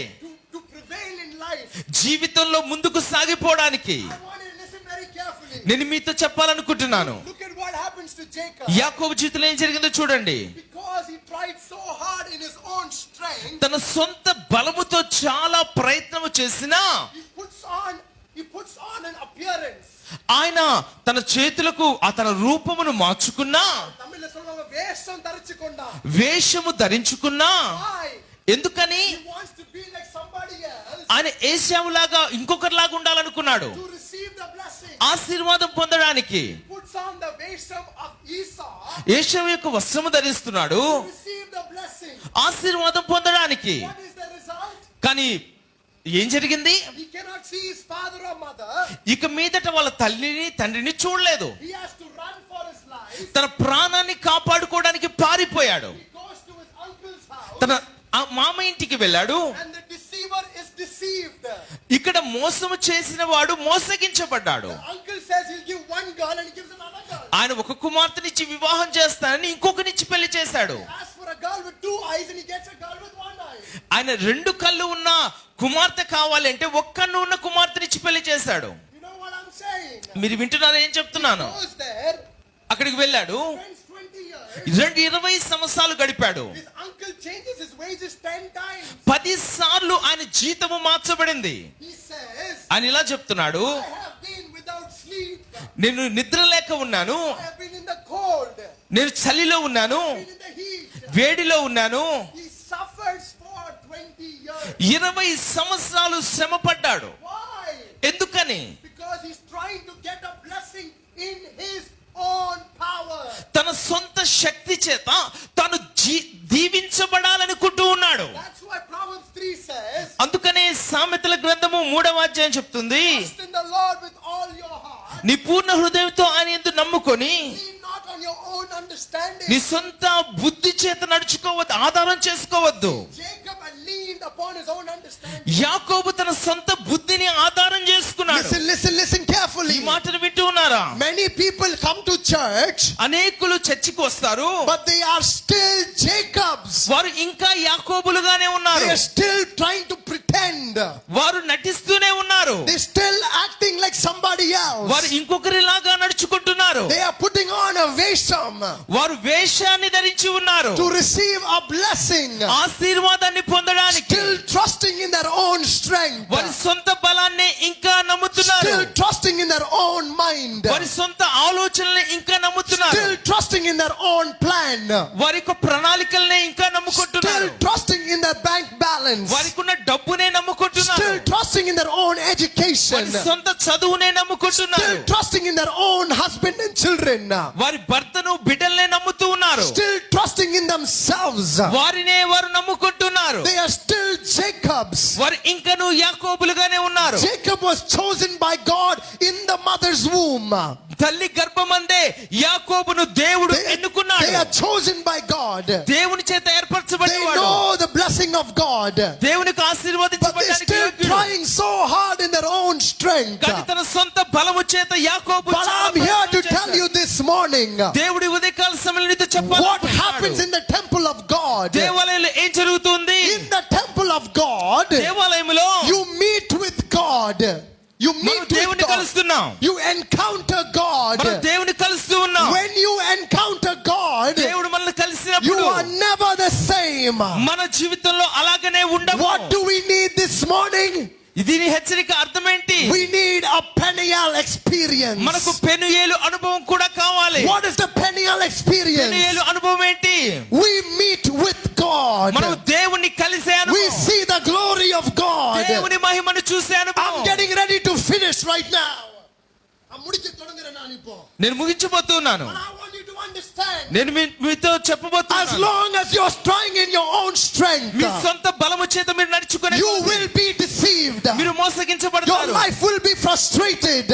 to prevail in life. జీవితంలో ముందుకు సాగిపోవడానికి. I want you to listen very carefully. నేను మీతో చెప్పాలనుకుంటున్నాను. Look at what happens to Jacob. యాకోబు జీవితంలో ఏం జరిగిందో చూడండి. Because he tried so hard in his own strength, తన సొంత బలముతో చాలా ప్రయత్నం చేసినా he puts on an appearance. ఆయన తన చేతులకు తన రూపమును మార్చుకున్నా, తమిళ சொல்வாங்க వేషం ధరించుకున్నా. వేషము ధరించుకున్నా. Why? ఎందుకని? He wants to be like somebody else. ఆయన ఏశావులాగా ఇంకొకరిలాగా ఉండాలనుకున్నాడు, To receive the blessing. ఆశీర్వాదం పొందడానికి. Puts on the వేషం of Esau. ఏశావు యొక్క వస్త్రము ధరిస్తున్నాడు To receive the blessing. ఆశీర్వాదం పొందడానికి. What is the result? కానీ ఏం జరిగింది? He cannot see his father or mother. ఇక మీదట వాళ్ళ తల్లిని తండ్రిని చూడలేదు. He has to run for his life. తన ప్రాణాన్ని కాపాడుకోవడానికి పారిపోయాడు. He goes to his uncle's house. తన ఆ మామ ఇంటికి వెళ్ళాడు. And the deceiver is deceived. ఇక్కడ మోసము చేసిన వాడు మోసగించబడ్డాడు. The uncle says he'll give one girl and he gives another girl. ఆయన ఒక కుమార్తెనిచ్చి వివాహం చేస్తానని ఇంకొకనిచ్చి పెళ్లి చేశాడు. He asks for a girl with 2 eyes and he gets a girl with 1 eye. ఆయన 2 కళ్ళు ఉన్న కుమార్తె కావాలి అంటే ఒక్క కన్ను ఉన్న కుమార్తెనిచ్చి పెళ్లి చేశాడు. You know what I'm saying? మీరు వింటున్నారా ఏం చెప్తున్నాను? He goes there, అక్కడికి వెళ్ళాడు. spends 20 years. 20 సంవత్సరాలు గడిపాడు. His uncle changes his wages 10 times. 10 సార్లు ఆయన జీతము మార్చబడింది. He says, ఆయన ఇలా చెప్తున్నాడు, I have been without sleep. నేను నిద్ర లేక ఉన్నాను, I have been in the cold. నేను చలిలో ఉన్నాను, Been in the heat. వేడిలో ఉన్నాను. He suffers for 20 years. 20 సంవత్సరాలు శ్రమ పడ్డాడు. Why? ఎందుకని? Because he's trying to get a blessing in his own power. తన సొంత శక్తి చేత తాను దీవించబడాలనుకుంటూ ఉన్నాడు. That's why Proverbs 3 says, అందుకనే సామెతల గ్రంథము 3వ అధ్యాయం చెప్తుంది, trust in the Lord with all your heart. నీ పూర్ణ హృదయంతో ఆయన యందు నమ్ముకొని Lean not on your own understanding. నీ సొంత బుద్ధి చేత నడుచుకోవద్దు, ఆధారం చేసుకోవద్దు. Jacob had leaned upon his own understanding. యాకోబు తన సొంత బుద్ధిని ఆధారం చేసుకున్నాడు. Listen carefully. ఈ మాటను వింటూ ఉన్నారా? Many people come to church, అనేకులు చర్చికి వస్తారు, but they are still Jacobs. వారు ఇంకా యాకోబులుగానే ఉన్నారు. They are still trying to pretend. వారు నటిస్తూనే ఉన్నారు. They are still acting like somebody else. వారు ఇంకొకరిలాగా నడుచుకుంటున్నారు. They are putting on a vesham వారు వేషాన్ని ధరించి ఉన్నారు to receive a blessing. ఆశీర్వాదాన్ని పొందడానికి. Still trusting in their own strength. వారి సొంత బలాన్ని ఇంకా నమ్ముతున్నారు. Still trusting in their own mind. వారి సొంత ఆలోచనల్ని ఇంకా నమ్ముతున్నారు. Still trusting in their own plan. వారి యొక్క ప్రణాళికల్ని ఇంకా నమ్ముకుంటున్నారు. Still trusting in their bank balance. వారికి ఉన్న డబ్బునే నమ్ముకుంటున్నారు. Still trusting in their own education. వారి సొంత చదువునే నమ్ముకుంటున్నారు. Still trusting in their own husband and children. వారి భర్తను బిడ్డల్నే నమ్ముతూ ఉన్నారు. Still trusting in themselves. వారినే వారు నమ్ముకుంటున్నారు. They are still Jacobs. వారు ఇంకను యాకోబులుగానే ఉన్నారు. Jacob was chosen by God in the mother's womb. తల్లి గర్భమందే యాకోబును దేవుడు ఎన్నుకున్నాడు. They are chosen by God. దేవుని చేత They ఏర్పరచబడినవాడు. know the blessing of God. దేవునికి But they're ఆశీర్వదించబడడానికి still యోగ్యుడు. trying so hard in their own strength. కానీ తన సొంత బలము చేత యాకోబు But చాలా I'm here to ప్రయత్నం tell చేశాడు. you this morning, దేవుడి ఉదయకాల సమయంలో నీతో what happens చెప్పాలి. in the temple of God. దేవాలయంలో ఏం జరుగుతుంది? In the temple of God, దేవాలయంలో you meet with God. You మనం meet with దేవుని God. కలుస్తున్నాం. You encounter God. మనం దేవుని కలుస్తూ ఉన్నాం. When you encounter God, దేవుడు మనల్ని you కలిసినప్పుడు are never the same. మన జీవితంలో అలాగనే ఉండము. What do we need this morning? దీని హెచ్చరిక అర్థం ఏంటి? We need a Peniel experience. మనకు పెనుయేలు అనుభవం కూడా కావాలి. What is the Peniel experience? Penuel అనుభవం ఏంటి? We meet with God. మనం దేవుని కలిసే We అనుభవం, see the glory of God. దేవుని మహిమను చూసే I'm అనుభవం. getting ready to finish right now. నేను ముగించబోతున్నాను. But I want you to understand, నేను మీతో as చెప్పబోతున్నాను. long as you're trying in your own strength, మీ సొంత బలము చేత మీరు నడుచుకునే you will be deceived. మీరు Your మోసగించబడతారు. life will be frustrated.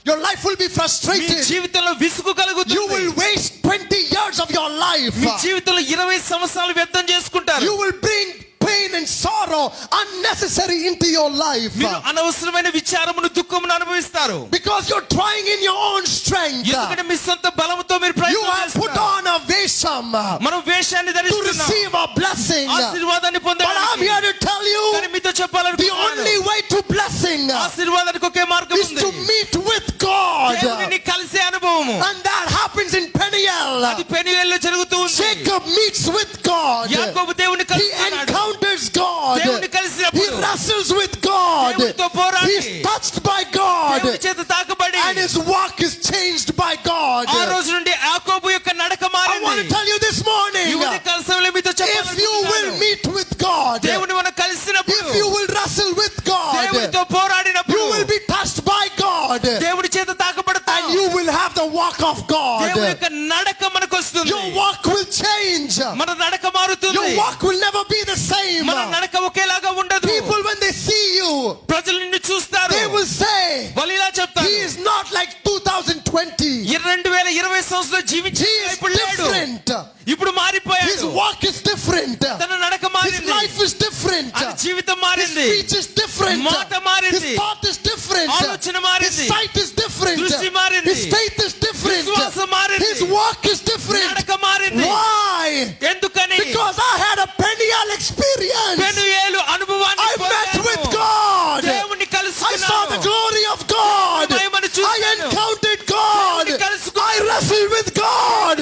Your life will be me frustrated. జీవితంలో విసుగు You కలుగుతుంది. will waste 20 years of your life. మీ జీవితంలో 20 సంవత్సరాలు వ్యర్థం చేసుకుంటారు. You will bring pain and sorrow unnecessary into your life. మీరు అనవసరమైన విచారమును దుఃఖమును అనుభవిస్తారు. Because you're trying in your own strength. ఎందుకంటే మీ సొంత బలముతో మీరు You ప్రయత్నం have put చేస్తారు. on a vesham మనం వేషాన్ని to ధరిస్తున్నాం receive a blessing. ఆశీర్వాదాన్ని But I'm పొందడానికి. here to tell కానీ you, మీతో the చెప్పాలనుకుంటున్నాను, only way to blessing ఆశీర్వాదానికి ఒకే మార్గం is ఉంది. to meet with God. దేవునిని కలిసే అనుభవము. And that happens in Peniel. అది పెనుయేలులో జరుగుతూ ఉంది. Jacob meets with God. యాకోబు దేవుని He కలుస్తున్నాడు. encounters God. దేవుని He కలిసినప్పుడు wrestles with God. దేవునితో పోరాడి He's touched by God. దేవుని చేత తాకబడి And his walk is changed by God. ఆ రోజు నుండి యాకోబు యొక్క నడక I want to మారింది. tell you this morning, ఈ ఉదయకాల సమయంలో మీతో if you will చెప్పాలనుకుంటున్నాను, meet with God, దేవుని మనం కలిసినప్పుడు, if you will wrestle with God, దేవునితో పోరాడినప్పుడు you will be touched by God. దేవుని చేత తాకబడతాం. And you will have the walk of God. దేవుని యొక్క నడక మనకు వస్తుంది. Your walk will change. మన నడక మారుతుంది. Your walk will never be the same. మన నడక ఒకేలాగా ఉండదు. People when they see you, ప్రజలు నిన్ను చూస్తారు. they will say, వాళ్ళు ఇలా చెప్తారు, he is not like 2020. 2020 సంవత్సరం జీవించి He is ఇప్పుడు లేడు. different. ఇప్పుడు His మారిపోయాడు. walk is different. తన నడక His మారింది. life is different. ఆయన జీవితం His మారింది. speech is different. మాట మారింది. His thought is different. ఆలోచన His మారింది. sight is different. దృష్టి మారింది. His faith is different. విశ్వాసం మారింది. His walk is different. నడక మారింది. Why? ఎందుకని? Because I had a Peniel experience. Penuel అనుభవాన్ని I met పొందాను. with God. దేవుణ్ణి I saw the కలుసుకున్నాను. glory of God. మహిమను I చూశాను. encountered God. దేవుణ్ణి కలుసుకున్నాను. I wrestled with God.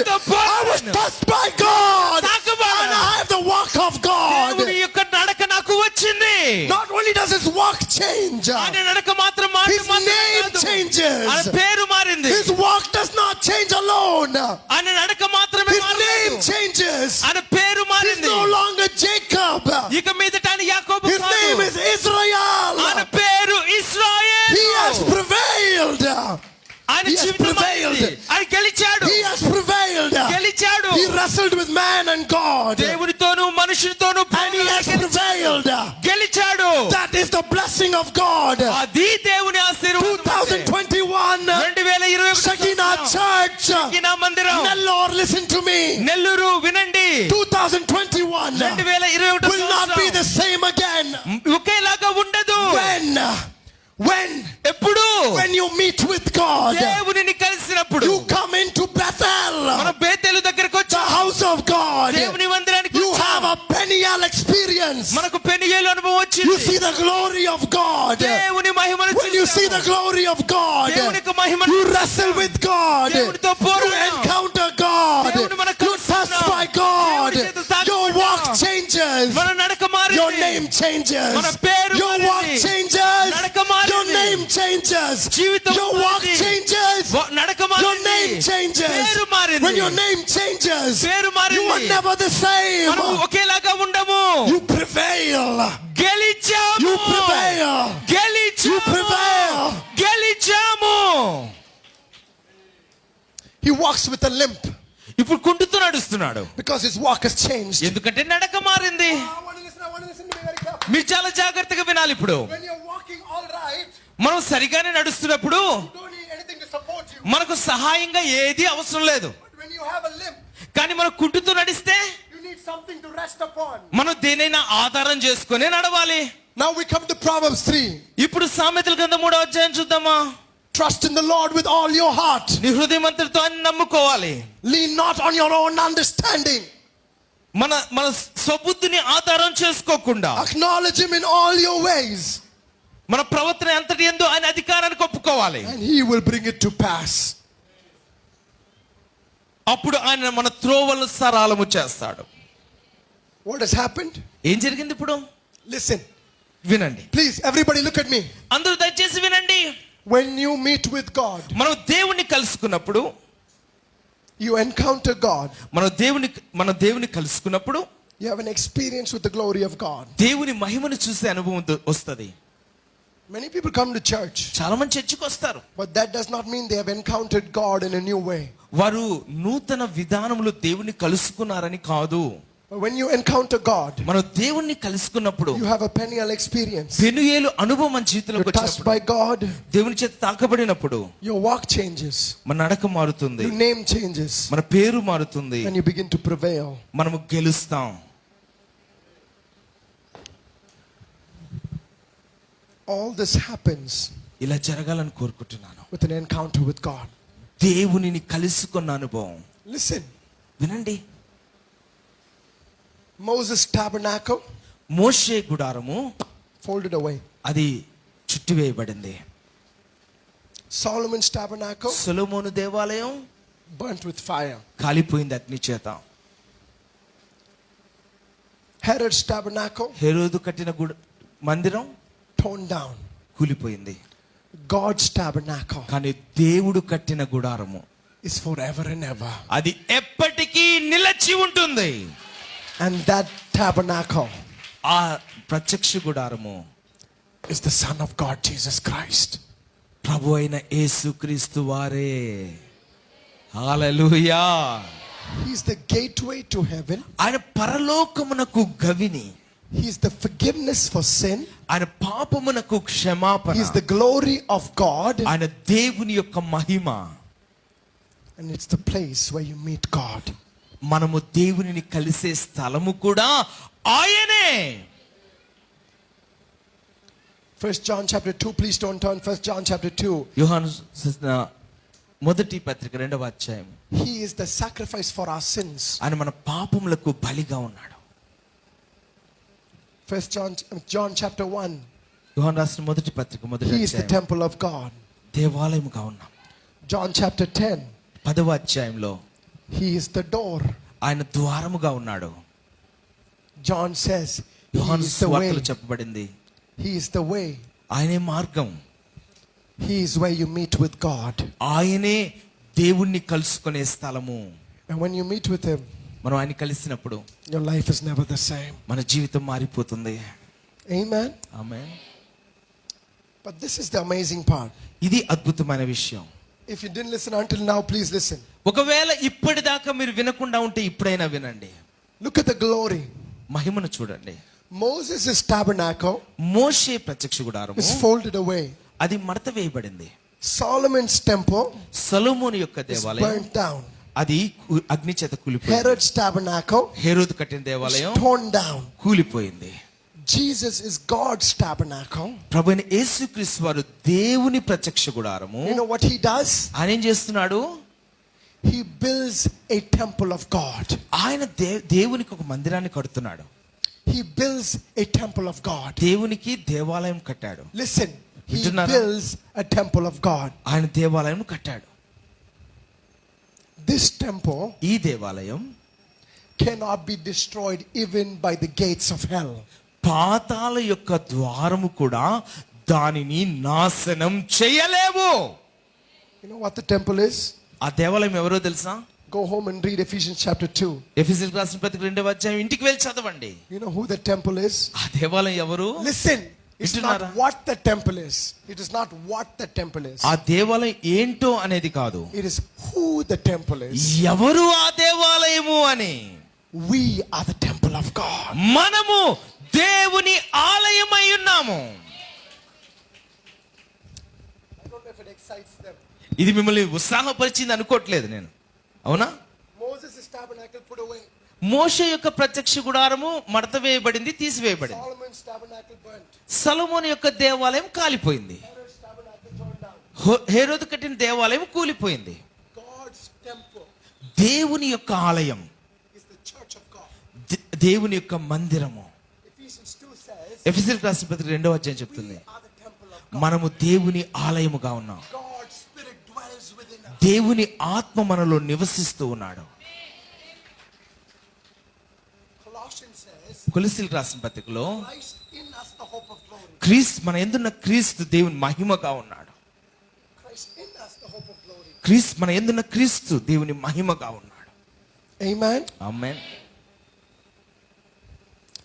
I was touched by God. తాకబడ్డాను. And I have the walk of God. దేవుని యొక్క నడక నాకు వచ్చింది. Not only does his walk change, ఆయన నడక మాత్రం his name ఆయన changes. పేరు మారింది. His walk does not change alone. ఆయన నడక మాత్రమే His name మారలేదు. changes. ఆయన పేరు He's మారింది. no longer Jacob. ఇక మీదట ఆయన యాకోబు His కాదు. name is Israel. ఆయన పేరు He ఇశ్రాయేలు. has prevailed. ఆయన He has జీవితం prevailed. మారింది. ఆయన గెలిచాడు. He has prevailed. గెలిచాడు. He wrestled with man and God. దేవునితోను మనుషులతోను And he has prevailed. గెలిచాడు. That is the blessing of God. అది దేవుని ఆశీర్వాదం. 2021 2021 Shekinah Church. షకీనా మందిరం. Nellore, listen to me. Nellore వినండి. 2021 2021 will not be the same again. ఒకేలాగా ఉండదు. When ఎప్పుడు you meet with God, దేవునిని కలిసినప్పుడు you come into Bethel, మన బేతేలు దగ్గరకు వచ్చి the house of God. దేవుని మందిరానికి You వచ్చాం. have a Peniel experience. మనకు పెనుయేలు అనుభవం You వచ్చింది. see the glory of God. దేవుని మహిమను When you see the చూసాము. glory of God, దేవుని యొక్క మహిమను you wrestle with God. దేవునితో You పోరాడాం. encounter God. దేవుని మనం You're touched by God. దేవుని చేత తాకబడ్డాం. Your walk changes. మన నడక మారింది. Your name changes. మన పేరు Your walk మారింది. changes. నడక మారింది. Your name changes. జీవితం Your walk మారింది. changes. నడక Your మారింది. name changes. పేరు మారింది. When your name changes, పేరు you మారింది. are never the same. మనం ఒకేలాగా ఉండము. You prevail. గెలిచాము. You prevail. గెలిచాము. You prevail. గెలిచాము. He walks with a limp ఇప్పుడు కుంటుతూ నడుస్తున్నాడు. because his walk has changed. ఎందుకంటే నడక మారింది. I want to listen to me very carefully. మీరు చాలా జాగ్రత్తగా వినాలి. ఇప్పుడు When you're walking all right, మనం సరిగానే నడుస్తున్నప్పుడు you don't need anything to support you. మనకు సహాయంగా ఏది అవసరం లేదు. But when you have a limp, కానీ మనం కుంటుతూ నడిస్తే you need something to rest upon. మనం దేనైనా ఆధారం చేసుకునే నడవాలి. Now we come to Proverbs 3. ఇప్పుడు సామెతల గ్రంథం 3వ అధ్యాయం చూద్దామా. Trust in the Lord with all your heart. నీ హృదయమంతటితో ఆయన నమ్ముకోవాలి. Lean not on your own understanding. మన స్వబుద్ధిని ఆధారం చేసుకోకుండా Acknowledge him in all your ways, మన ప్రవర్తన ఎంతటి యందు ఆయన అధికారానికి ఒప్పుకోవాలి. and he will bring it to pass. అప్పుడు ఆయన మన త్రోవలు సరళము చేస్తాడు. What has happened? ఏం జరిగింది ఇప్పుడు? Listen. వినండి. Please, everybody look at me. అందరూ దయచేసి వినండి. When you meet with God, మనం దేవుణ్ణి కలుసుకున్నప్పుడు, you encounter God. మన దేవుని కలుసుకున్నప్పుడు You have an experience with the glory of God. దేవుని మహిమను చూసే అనుభవం వస్తది. Many people come to church, చాలా మంది చర్చికి వస్తారు. but that does not mean they have encountered God in a new way. వారు నూతన విధానంలో దేవుని కలుసుకున్నారని కాదు. But when you encounter God, మనం దేవుణ్ణి కలుసుకున్నప్పుడు you have a Peniel experience. Penuel అనుభవం మన జీవితంలోకి You're touched వచ్చినప్పుడు, by God, దేవుని చేత తాకబడినప్పుడు your walk changes, మన నడక మారుతుంది. your name changes, మన పేరు మారుతుంది. and you begin to prevail. మనము గెలుస్తాం. All this happens ఇలా జరగాలని కోరుకుంటున్నాను. with an encounter with God. దేవునిని కలుసుకున్న అనుభవం. Listen, వినండి. Moses' tabernacle మోషే గుడారము folded away. అది చుట్టివేయబడింది. Solomon's tabernacle సొలొమోను దేవాలయం burnt with fire. కాలిపోయింది అగ్ని చేత. Herod's tabernacle హెరోదు కట్టిన మందిరం torn down. కూలిపోయింది. God's tabernacle కానీ దేవుడు కట్టిన గుడారము is forever and ever. అది ఎప్పటికీ నిలిచి ఉంటుంది. And that tabernacle ఆ ప్రత్యక్ష గుడారము is the Son of God, Jesus Christ. ప్రభు అయిన యేసుక్రీస్తు వారే. హల్లెలూయా. He's the gateway to heaven. ఆయన పరలోకమునకు గవిని. He's the forgiveness for sin. ఆయన పాపమునకు క్షమాపణ. He's the glory of God. ఆయన దేవుని యొక్క మహిమ. And it's the place where you meet God. మనము దేవునిని కలిసే స్థలము కూడా ఆయనే. 1 John chapter 2, please don't turn. 1 John chapter 2. యోహాను మొదటి పత్రిక 2వ అధ్యాయం. He is the sacrifice for our sins. ఆయన మన పాపములకు బలిగా ఉన్నాడు. 1 John chapter 1. యోహాను రాసిన మొదటి పత్రిక మొదటి He is the అధ్యాయం. temple of God. దేవాలయముగా ఉన్నాం. John chapter 10. 10వ అధ్యాయంలో He is the door. ఆయన ద్వారముగా ఉన్నాడు. John says, He యోహాను is the way. సువార్తలో చెప్పబడింది, He is the way. ఆయనే మార్గం. He is where you meet with God. ఆయనే దేవుణ్ణి కలుసుకునే స్థలము. And when you meet with Him, మనం ఆయన కలిసినప్పుడు your life is never the same. మన జీవితం మారిపోతుంది. Amen. Amen. But this is the amazing part. ఇది అద్భుతమైన విషయం. If you didn't listen until now, please listen. ఒకవేళ ఇప్పటిదాకా మీరు వినకుండా ఉంటే ఇప్పుడైనా వినండి. Look at the glory. మహిమను చూడండి. Moses' tabernacle మోషే ప్రత్యక్ష గుడారము is folded away. అది మడత వేయబడింది. Solomon's temple సొలొమోను యొక్క is దేవాలయం burnt down. అది అగ్ని చేత కూలిపోయింది. Herod's tabernacle హేరోదు కట్టిన is దేవాలయం torn down. కూలిపోయింది. Jesus is God's tabernacle. ప్రభువైన యేసుక్రీస్తు వారు దేవుని ప్రత్యక్ష గుడారము. You know what He does? ఆయన ఏం చేస్తున్నాడు? He builds a temple of God. ఆయన దేవునికి ఒక మందిరాన్ని కడుతున్నాడు. He builds a temple of God. దేవునికి దేవాలయం కట్టాడు. Listen, He వింటున్నారా? builds a temple of God. ఆయన దేవాలయం కట్టాడు. This temple ఈ దేవాలయం cannot be destroyed even by the gates of hell. పాతాళ యొక్క ద్వారము కూడా దానిని నాశనం చేయలేవు. You know what the temple is? ఆ దేవాలయం ఎవరో తెలుసా? Go home and read Ephesians chapter 2. ఎఫెసీయులకు రాసిన పత్రిక 2వ అధ్యాయం ఇంటికి వెళ్ళి చదవండి. You know who the temple is? ఆ దేవాలయం ఎవరు? Listen, it's వింటున్నారా? not what the temple is. It is not what the temple is. ఆ దేవాలయం ఏంటో అనేది కాదు, It is who the temple is. ఎవరు ఆ దేవాలయము అని. We are the temple of God. మనము దేవుని ఆలయమై ఉన్నాము. I don't know if it excites them. ఇది మిమ్మల్ని ఉత్సాహపరిచింది అనుకోవట్లేదు నేను, అవునా? Moses' tabernacle put away. మోషే యొక్క ప్రత్యక్ష గుడారము మడత వేయబడింది, తీసివేయబడింది. Solomon's tabernacle burnt. సొలొమోను యొక్క దేవాలయం కాలిపోయింది. Herod's tabernacle torn down. హేరోదు కట్టిన దేవాలయం కూలిపోయింది. God's temple దేవుని యొక్క ఆలయం, is the church of God. దేవుని యొక్క మందిరము. Ephesians 2 says, ఎఫెసీయులకు రాసిన పత్రిక 2వ అధ్యాయం చెప్తుంది, we are the temple of God. మనము దేవుని ఆలయముగా ఉన్నాం. God's spirit dwells within us. దేవుని ఆత్మ మనలో నివసిస్తూ ఉన్నాడు. Colossians says, కొలస్సీయులకు రాసిన పత్రికలో Christ in us the hope of glory. క్రీస్తు మన యందున్న క్రీస్తు దేవుని మహిమగా ఉన్నాడు. Christ in us the hope of glory. క్రీస్తు మన యందున్న క్రీస్తు దేవుని మహిమగా ఉన్నాడు. Amen. Amen.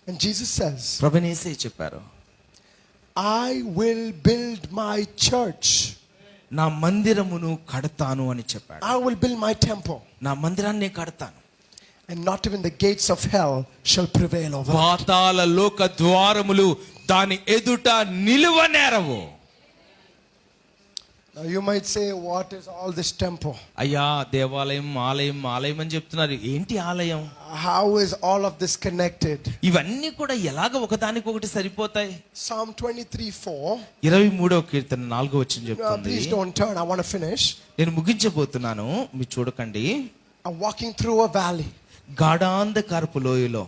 And Jesus says, ప్రభువైన యేసయ్య చెప్పారు, I will build my church. నా మందిరమును కడతాను అని చెప్పాడు. I will build my temple. నా మందిరాన్ని కడతాను, And not even the gates of hell shall prevail over it. పాతాళ లోక ద్వారములు దాని ఎదుట నిలువనేరవు. Now you might say, what is all this temple? అయ్యా దేవాలయం ఆలయం ఆలయం అని చెప్తున్నారు, ఏంటి ఆలయం? How is all of this connected? ఇవన్నీ కూడా ఎలాగ ఒకదానికొకటి సరిపోతాయి? Psalm 23:4. 23వ కీర్తన 4వ వచనం చెప్తుంది. Please don't turn. I want to finish. నేను ముగించబోతున్నాను, మీరు చూడకండి. I'm walking through a valley. గాఢాంధకారపు లోయలో.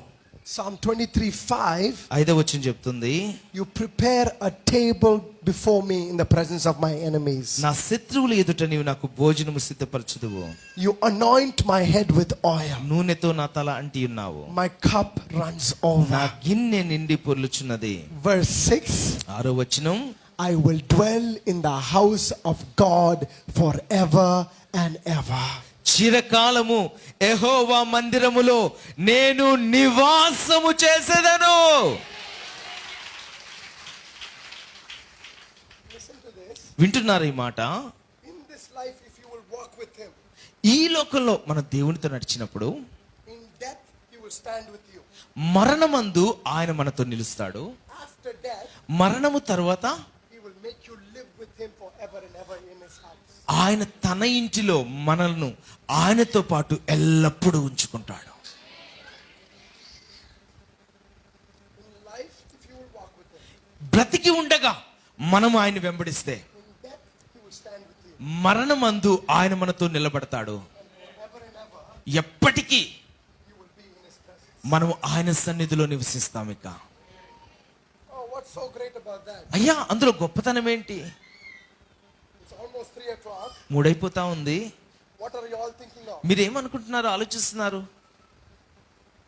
Psalm 23:5. 5వ వచనం చెప్తుంది, You prepare a table before me in the presence of my enemies. నా శత్రువుల ఎదుట నీవు నాకు భోజనము సిద్ధపరచుదువు. You anoint my head with oil. నూనెతో నా తల అంటి ఉన్నావు. My cup runs నా over. గిన్నె నిండి పొర్లుచున్నది. Verse 6. 6వ వచనం, I will dwell in the house of God forever and ever. చిరకాలము యెహోవా మందిరములో నేను నివాసము చేసేదను. Listen to this. వింటున్నారు ఈ మాట? In this life, if you will walk with Him, ఈ లోకంలో మన దేవునితో నడిచినప్పుడు In death, he will stand with you. మరణమందు ఆయన మనతో నిలుస్తాడు. After death, మరణము తర్వాత he will make you live with him forever and ever in his house. ఆయన తన ఇంటిలో మనల్ని ఆయనతో పాటు ఎల్లప్పుడూ ఉంచుకుంటాడు. In life, if you will walk with him. బ్రతికి ఉండగా మనము ఆయన వెంబడిస్తే In death, he will stand with you. మరణమందు ఆయన మనతో నిలబడతాడు. Forever and ever, ఎప్పటికీ you will be in his presence. మనము ఆయన సన్నిధిలో నివసిస్తాం. ఇక Oh, what's so great about that? అయ్యా అందులో గొప్పతనం ఏంటి? It's almost 3 o'clock. 3 అయిపోతా ఉంది. What are you all thinking of? మీరేమనుకుంటున్నారు, ఆలోచిస్తున్నారు?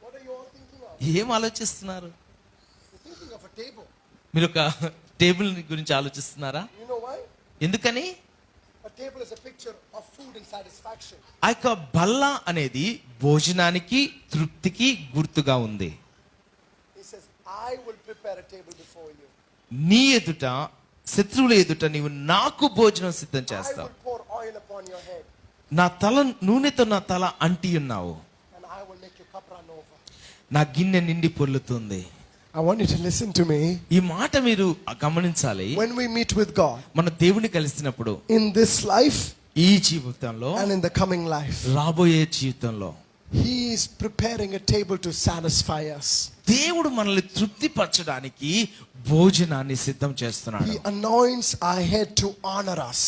What are you all thinking of? ఏం ఆలోచిస్తున్నారు? You're thinking of a table. మీరు ఒక టేబుల్ గురించి ఆలోచిస్తున్నారా? You know why? ఎందుకని? A table is a picture of food and satisfaction. ఆ యొక్క బల్ల అనేది భోజనానికి తృప్తికి గుర్తుగా ఉంది. He says, I will prepare a table before you. నీ ఎదుట, శత్రువుల ఎదుట నీవు నాకు భోజనం సిద్ధం I చేస్తావు. will pour oil upon your head నా తల నూనెతో నా తల అంటి ఉన్నావు. and I will make your cup run over. నా గిన్నె నిండి పొర్లుతుంది. I want you to listen to me. ఈ మాట మీరు గమనించాలి. When we meet with God మన దేవుని కలిసినప్పుడు in this life ఈ జీవితంలో and in the coming life, రాబోయే జీవితంలో He is preparing a table to satisfy us. దేవుడు మనల్ని తృప్తిపరచడానికి భోజనాన్ని సిద్ధం చేస్తున్నాడు. He anoints our head to honor us.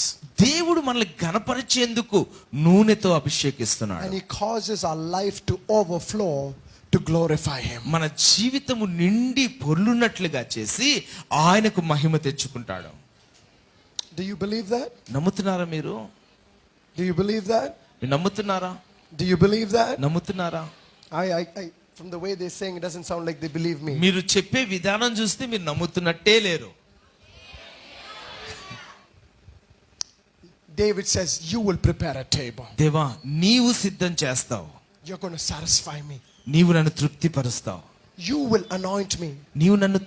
దేవుడు మనల్ని గణపరిచేందుకు నూనెతో And అభిషేకిస్తున్నాడు. He causes our life to overflow to glorify Him. మన జీవితము నిండి పొర్లున్నట్లుగా చేసి ఆయనకు మహిమ తెచ్చుకుంటాడు. Do you believe that? నమ్ముతున్నారా మీరు? Do you believe that? మీరు నమ్ముతున్నారా? Do you believe that? నమ్ముతున్నారా? From the way they're saying, it doesn't sound like they believe me. మీరు చెప్పే విధానం చూస్తే మీరు నమ్ముతున్నట్టే లేరు. David says, you will prepare a table. దేవా నీవు సిద్ధం చేస్తావు. You're going to satisfy me. నీవు నన్ను తృప్తిపరుస్తావు. You will anoint me. నీవు నన్ను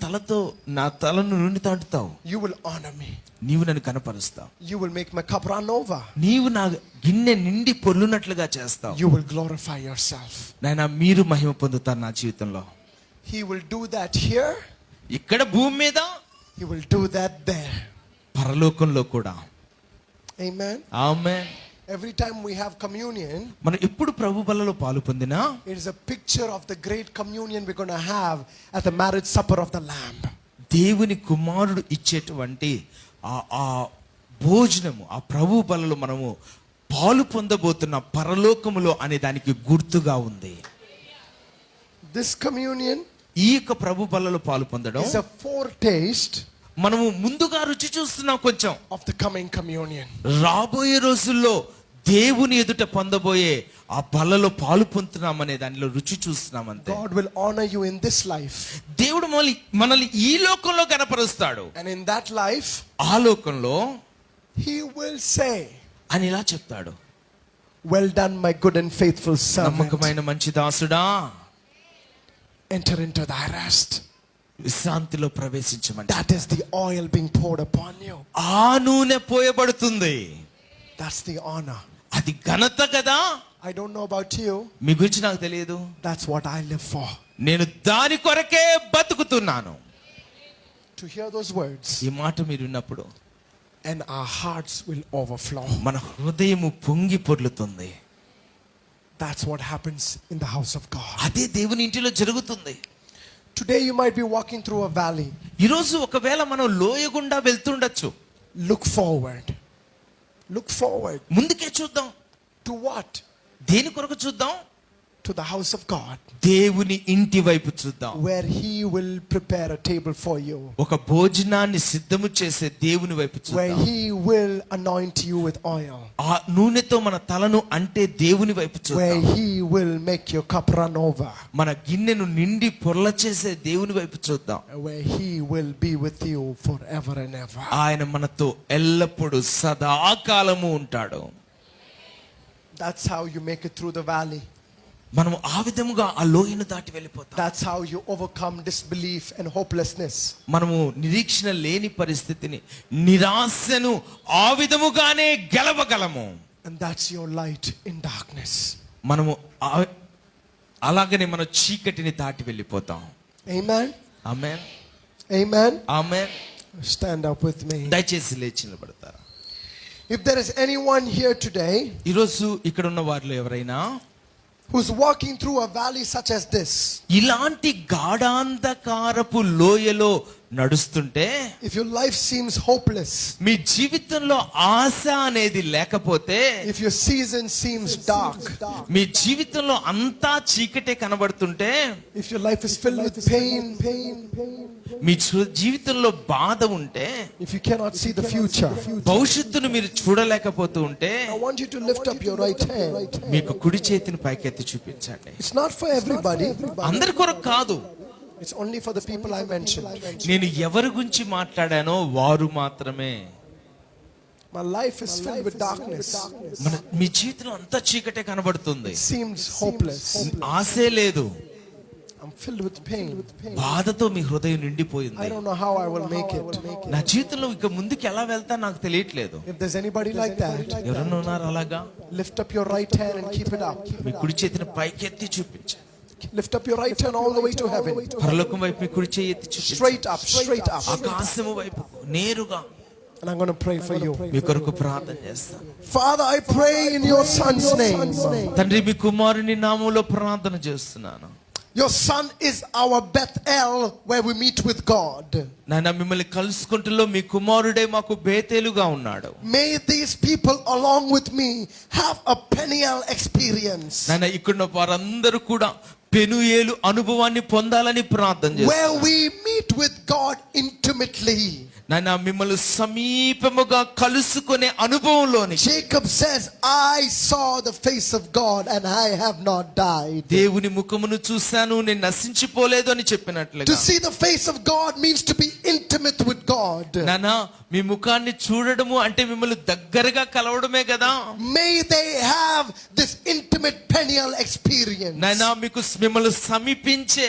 నా తలను నూనెతో అంటుతావు. You will honor me. నీవు నన్ను కనపరుస్తావు. You will make my cup run over. నీవు నా గిన్నె నిండి పొర్లునట్లుగా చేస్తావు. You will glorify yourself. నాయనా మీరు మహిమ పొందుతారు నా జీవితంలో. He will do that here. ఇక్కడ భూమి మీద, He will do that there. పరలోకంలో కూడా. Amen. Amen. Every time we have communion, మనం ఎప్పుడు ప్రభు బల్లలో పాలు పొందినా it is a picture of the great communion we're going to have at the marriage supper of the Lamb. దేవుని కుమారుడు ఇచ్చేటువంటి ఆ భోజనము, ఆ ప్రభు బలలో మనము పాలు పొందబోతున్న పరలోకములో అనే దానికి గుర్తుగా ఉంది. This communion ఈ యొక్క ప్రభు బలలో పాలు పొందడం is a foretaste మనము ముందుగా రుచి చూస్తున్నాం కొంచెం of the coming communion. రాబోయే రోజుల్లో దేవుని ఎదుట పొందబోయే ఆ బలలో పాలు పొందుతున్నాం అనే దానిలో రుచి చూస్తున్నాం అంతే. God will honor you in this life. దేవుడు మనల్ని ఈ లోకంలో కనపరుస్తాడు. And in that life, ఆ లోకంలో He will say, అని ఇలా చెప్తాడు, well done, my good and faithful servant. నమ్మకమైన మంచి దాసుడా, Enter into thy rest. విశ్రాంతిలో ప్రవేశించమంట. That is the oil being poured upon you. ఆ నూనె పోయబడుతుంది. That's the honor. అది ఘనత కదా. I don't know about you. మీ గురించి నాకు తెలియదు. That's what I live for. నేను దాని కొరకే బతుకుతున్నాను. To hear those words, ఈ మాట మీరు విన్నప్పుడు and our hearts will overflow. మన హృదయము పొంగి పొర్లుతుంది. That's what happens in the house of God. అదే దేవుని ఇంటిలో జరుగుతుంది. Today you might be walking through a valley. ఈరోజు ఒకవేళ మనం లోయ గుండా వెళ్తుండొచ్చు. Look forward. Look forward. ముందుకే చూద్దాం. To what? దేని కొరకు చూద్దాం? To the house of God, దేవుని ఇంటి వైపు చూద్దాం. where He will prepare a table for you. ఒక భోజనాన్ని సిద్ధము చేసే దేవుని వైపు Where చూద్దాం. He will anoint you with oil. ఆ నూనెతో మన తలను అంటే దేవుని వైపు Where చూద్దాం. He will make your cup run over. మన గిన్నెను నిండి పొర్ల చేసే దేవుని వైపు చూద్దాం. Where He will be with you forever and ever. ఆయన మనతో ఎల్లప్పుడూ సదాకాలము ఉంటాడు. That's how you make it through the valley. మనం ఆ విధముగా ఆ లోయను దాటి వెళ్ళిపోతాం. That's how you overcome disbelief and hopelessness. మనము నిరీక్షణ లేని పరిస్థితిని, నిరాశను ఆ విధముగానే గెలవగలము. And that's your light in darkness. మనము అలాగనే మన చీకటిని దాటి వెళ్ళిపోతాం. Amen. Amen. Amen. Amen. Stand up with me. దయచేసి లేచి నిలబడతారా? If there is anyone here today ఈరోజు ఇక్కడ ఉన్న వారిలో ఎవరైనా who's walking through a valley such as this, ఇలాంటి గాఢాంధకారపు లోయలో నడుస్తుంటే, if your life seems hopeless, మీ జీవితంలో ఆశ అనేది లేకపోతే, if your season seems dark, మీ జీవితంలో అంతా చీకటే కనబడుతుంటే, if your life is filled with pain, మీ జీవితంలో బాధ ఉంటే, if you cannot see the future, భవిష్యత్తును మీరు చూడలేకపోతూ ఉంటే, I want you to lift up your right hand. మీకు కుడి చేతిని పైకెత్తి చూపించండి. It's not for everybody. అందరి కొరకు కాదు, It's only for the people I mentioned. నేను ఎవరి గురించి మాట్లాడానో వారు మాత్రమే. My life is filled with darkness. మీ జీవితంలో అంతా చీకటే కనబడుతుంది, Seems hopeless. ఆశే లేదు, I'm filled with pain. బాధతో మీ హృదయం I నిండిపోయింది. don't know how I will make it. నా జీవితంలో ఇక ముందుకు ఎలా వెళ్తా నాకు తెలియట్లేదు. If there's anybody like that, ఎవరన్నా ఉన్నారు అలాగా? lift up your right hand and keep it up. మీ కుడి చేతిని పైకెత్తి చూపించండి. Lift up your right hand all the way to heaven. పరలోకం వైపు మీ కుడి చేయి ఎత్తి చూపించండి. Straight up, straight up. ఆకాశము వైపు నేరుగా. And I'm going to pray for you. మీ కొరకు ప్రార్థన చేస్తాను. Father, I pray in your son's name. తండ్రి, మీ కుమారుని నామములో ప్రార్థన చేస్తున్నాను. Your son is our Bethel where we meet with God. నాయన, మిమ్మల్ని కలుసుకుంటలో మీ కుమారుడే మాకు బేతేలుగా ఉన్నాడు. May these people along with me have a Peniel experience. నాయన, ఇక్కడున్న వారందరూ కూడా పెనుయేలు అనుభవాన్ని పొందాలని ప్రార్థన Where చేస్తున్నాను. we meet with God intimately. నాయన, మిమ్మల్ని సమీపముగా కలుసుకునే అనుభవంలోని Jacob says, I saw the face of God and I have not died. దేవుని ముఖమును చూశాను, నేను నశించిపోలేదు అని చెప్పినట్లుగా. To see the face of God means to be intimate with God. నానా, మీ ముఖాన్ని చూడడము అంటే మిమ్మల్ని దగ్గరగా కలవడమే కదా. May they have this intimate Peniel experience. నాయనా, మీకు మిమ్మల్ని సమీపించే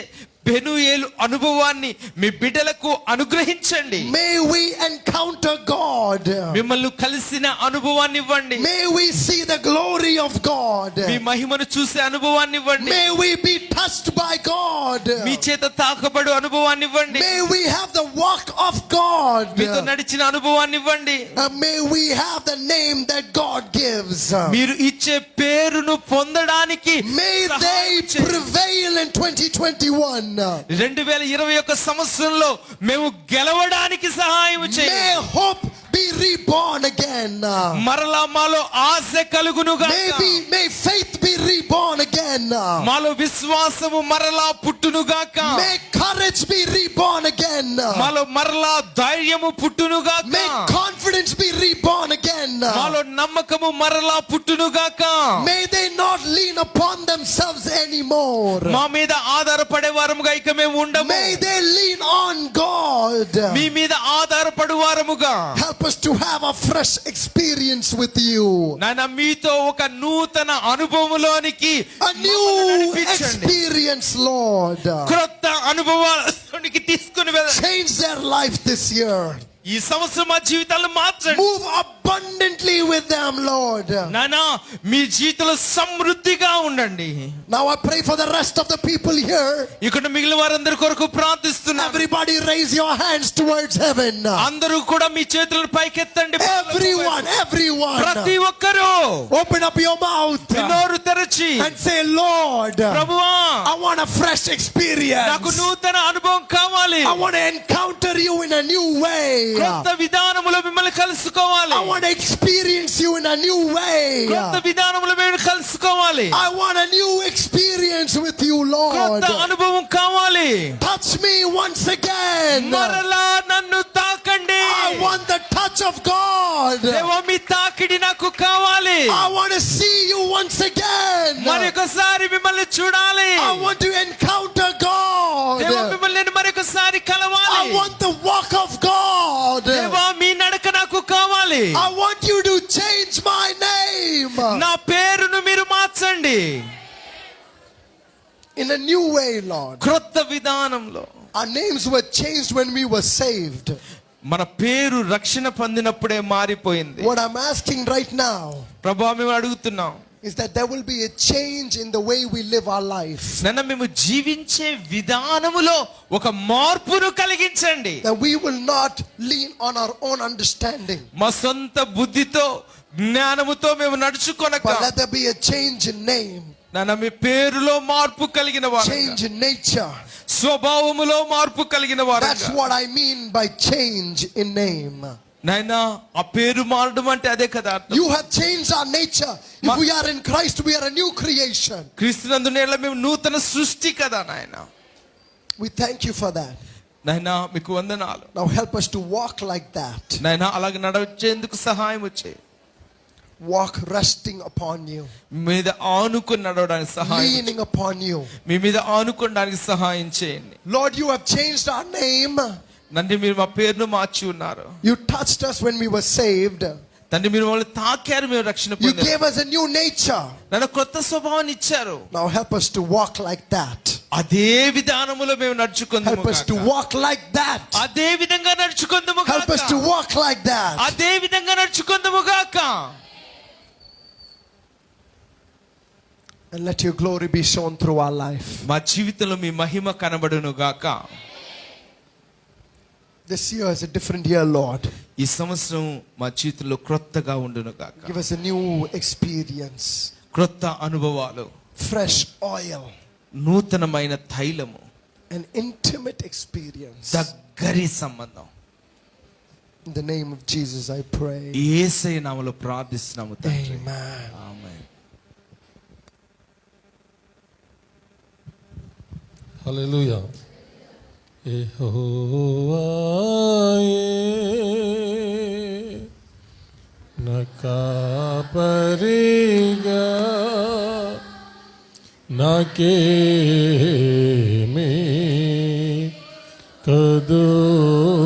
పెనుయేలు అనుభవాన్ని మీ బిడ్డలకు అనుగ్రహించండి. May we encounter God. మిమ్మల్ని కలిసిన అనుభవాన్ని ఇవ్వండి. May we see the glory of God. మీ మహిమను చూసే అనుభవాన్ని ఇవ్వండి. May we be touched by God. మీ చేత తాకబడు అనుభవాన్ని ఇవ్వండి. May we have the walk of God. మీతో నడిచిన అనుభవాన్ని ఇవ్వండి. May we have the name that God gives. మీరు ఇచ్చే పేరును పొందడానికి May they prevail in 2021. 2021 సంవత్సరంలో మేము గెలవడానికి సహాయం చేయండి. May hope be reborn again. మరలా మాలో ఆశ కలుగునుగాక. May faith be reborn again. మాలో విశ్వాసము మరలా పుట్టునుగాక. May courage be reborn again. మాలో మరలా ధైర్యము పుట్టునుగాక. May confidence be reborn again. మాలో నమ్మకము మరలా పుట్టునుగాక. May they not lean upon themselves anymore. మా మీద ఆధారపడే వారముగా ఇక మేము ఉండము. May they lean on God. మీ మీద ఆధారపడు వారముగా. Help us to have a fresh experience with you. నాయన, మీతో ఒక నూతన అనుభవములోనికి A new experience, Lord. క్రొత్త అనుభవానికి తీసుకుని వెళ్ళండి. Change their life this year. ఈ సంవత్సరం మా జీవితాలను మార్చండి. Move abundantly with them, Lord. నానా, మీ జీవితంలో సమృద్ధిగా ఉండండి. Now I pray for the rest of the people here. ఇక్కడ మిగిలిన వారందరి కొరకు ప్రార్థిస్తున్నాను. Everybody raise your hands towards heaven. అందరూ కూడా మీ చేతులను పైకెత్తండి. Everyone. ప్రతి ఒక్కరూ Open up your mouth నోరు తెరచి and say, Lord, ప్రభువా, I want a fresh experience. నాకు నూతన అనుభవం కావాలి. I want to encounter you in a new way. కొత్త విధానములో మిమ్మల్ని కలుసుకోవాలి. I want to experience you in a new way. కొత్త విధానములో మేము కలుసుకోవాలి. I want a new experience with you, Lord. కొత్త అనుభవం కావాలి. Touch me once again. మరలా నన్ను తాకండి. I want the touch of God. దేవా, మీ తాకిడి నాకు కావాలి. I want to see you once again. మరొకసారి మిమ్మల్ని చూడాలి. I want to encounter God. దేవా, మిమ్మల్ని నేను మరొకసారి కలవాలి. I want the walk of God. దేవా, మీ నడక నాకు కావాలి. I want you to change my name. నా పేరును మీరు మార్చండి. In a new way, Lord. క్రొత్త విధానంలో. Our names were changed when we were saved. మన పేరు రక్షణ పొందినప్పుడే మారిపోయింది. What I'm asking right now ప్రభువా మేము అడుగుతున్నాం is that there will be a change in the way we live our life. నన్ను మేము జీవించే విధానములో ఒక మార్పును కలిగించండి. That we will not lean on our own understanding. మా సొంత బుద్ధితో జ్ఞానముతో మేము నడుచుకొనక But let there be a change in name. నన్ను మీ పేరులో మార్పు కలిగిన వారు, Change in nature. స్వభావములో మార్పు కలిగిన వారు. That's what I mean by change in name. నాయనా ఆ పేరు మారడం అంటే అదే కదా అర్థం. You have changed our nature. If we are in Christ, we are a new creation. క్రీస్తునందు మేము నూతన సృష్టి కదా నాయనా. We thank you for that. నాయనా మీకు వందనాలు. Now help us to walk like that. నాయనా అలాగ నడిచేందుకు సహాయం వచ్చేయి. Walk resting upon you. మీద ఆనుకొని నడవడానికి సహాయం, Leaning upon you. మీ మీద ఆనుకోవడానికి సహాయం చేయండి. Lord, you have changed our name. తండ్రి మీరు మా పేరును మార్చి ఉన్నారు. You touched us when we were saved. తండ్రి మీరు మమ్మల్ని తాకారు, మేము రక్షణ You పొందారు. gave us a new nature. నన్ను కొత్త స్వభావాన్ని ఇచ్చారు. Now help us to walk like that. అదే విధానములో మేము నడుచుకుందాము. Help us to walk like that. అదే విధంగా నడుచుకుందాము. Help us to walk like that. అదే విధంగా నడుచుకుందాము గాక. And let your glory be shown through our life. మా జీవితంలో మీ మహిమ కనబడును గాక. This year is a different year, Lord. ఈ సంవత్సరం మా జీవితంలో క్రొత్తగా ఉండును గాక. Give us a new experience. క్రొత్త అనుభవాలు, Fresh oil. నూతనమైన తైలము, An intimate experience. దగ్గరి సంబంధం. In the name of Jesus I pray. యేసయ్య నామములో ప్రార్థిస్తున్నాము తండ్రి. Amen. ఆమేన్. హల్లెలూయా. యెహోవాయే నా కాపరిగా నాకేమీ కదురా.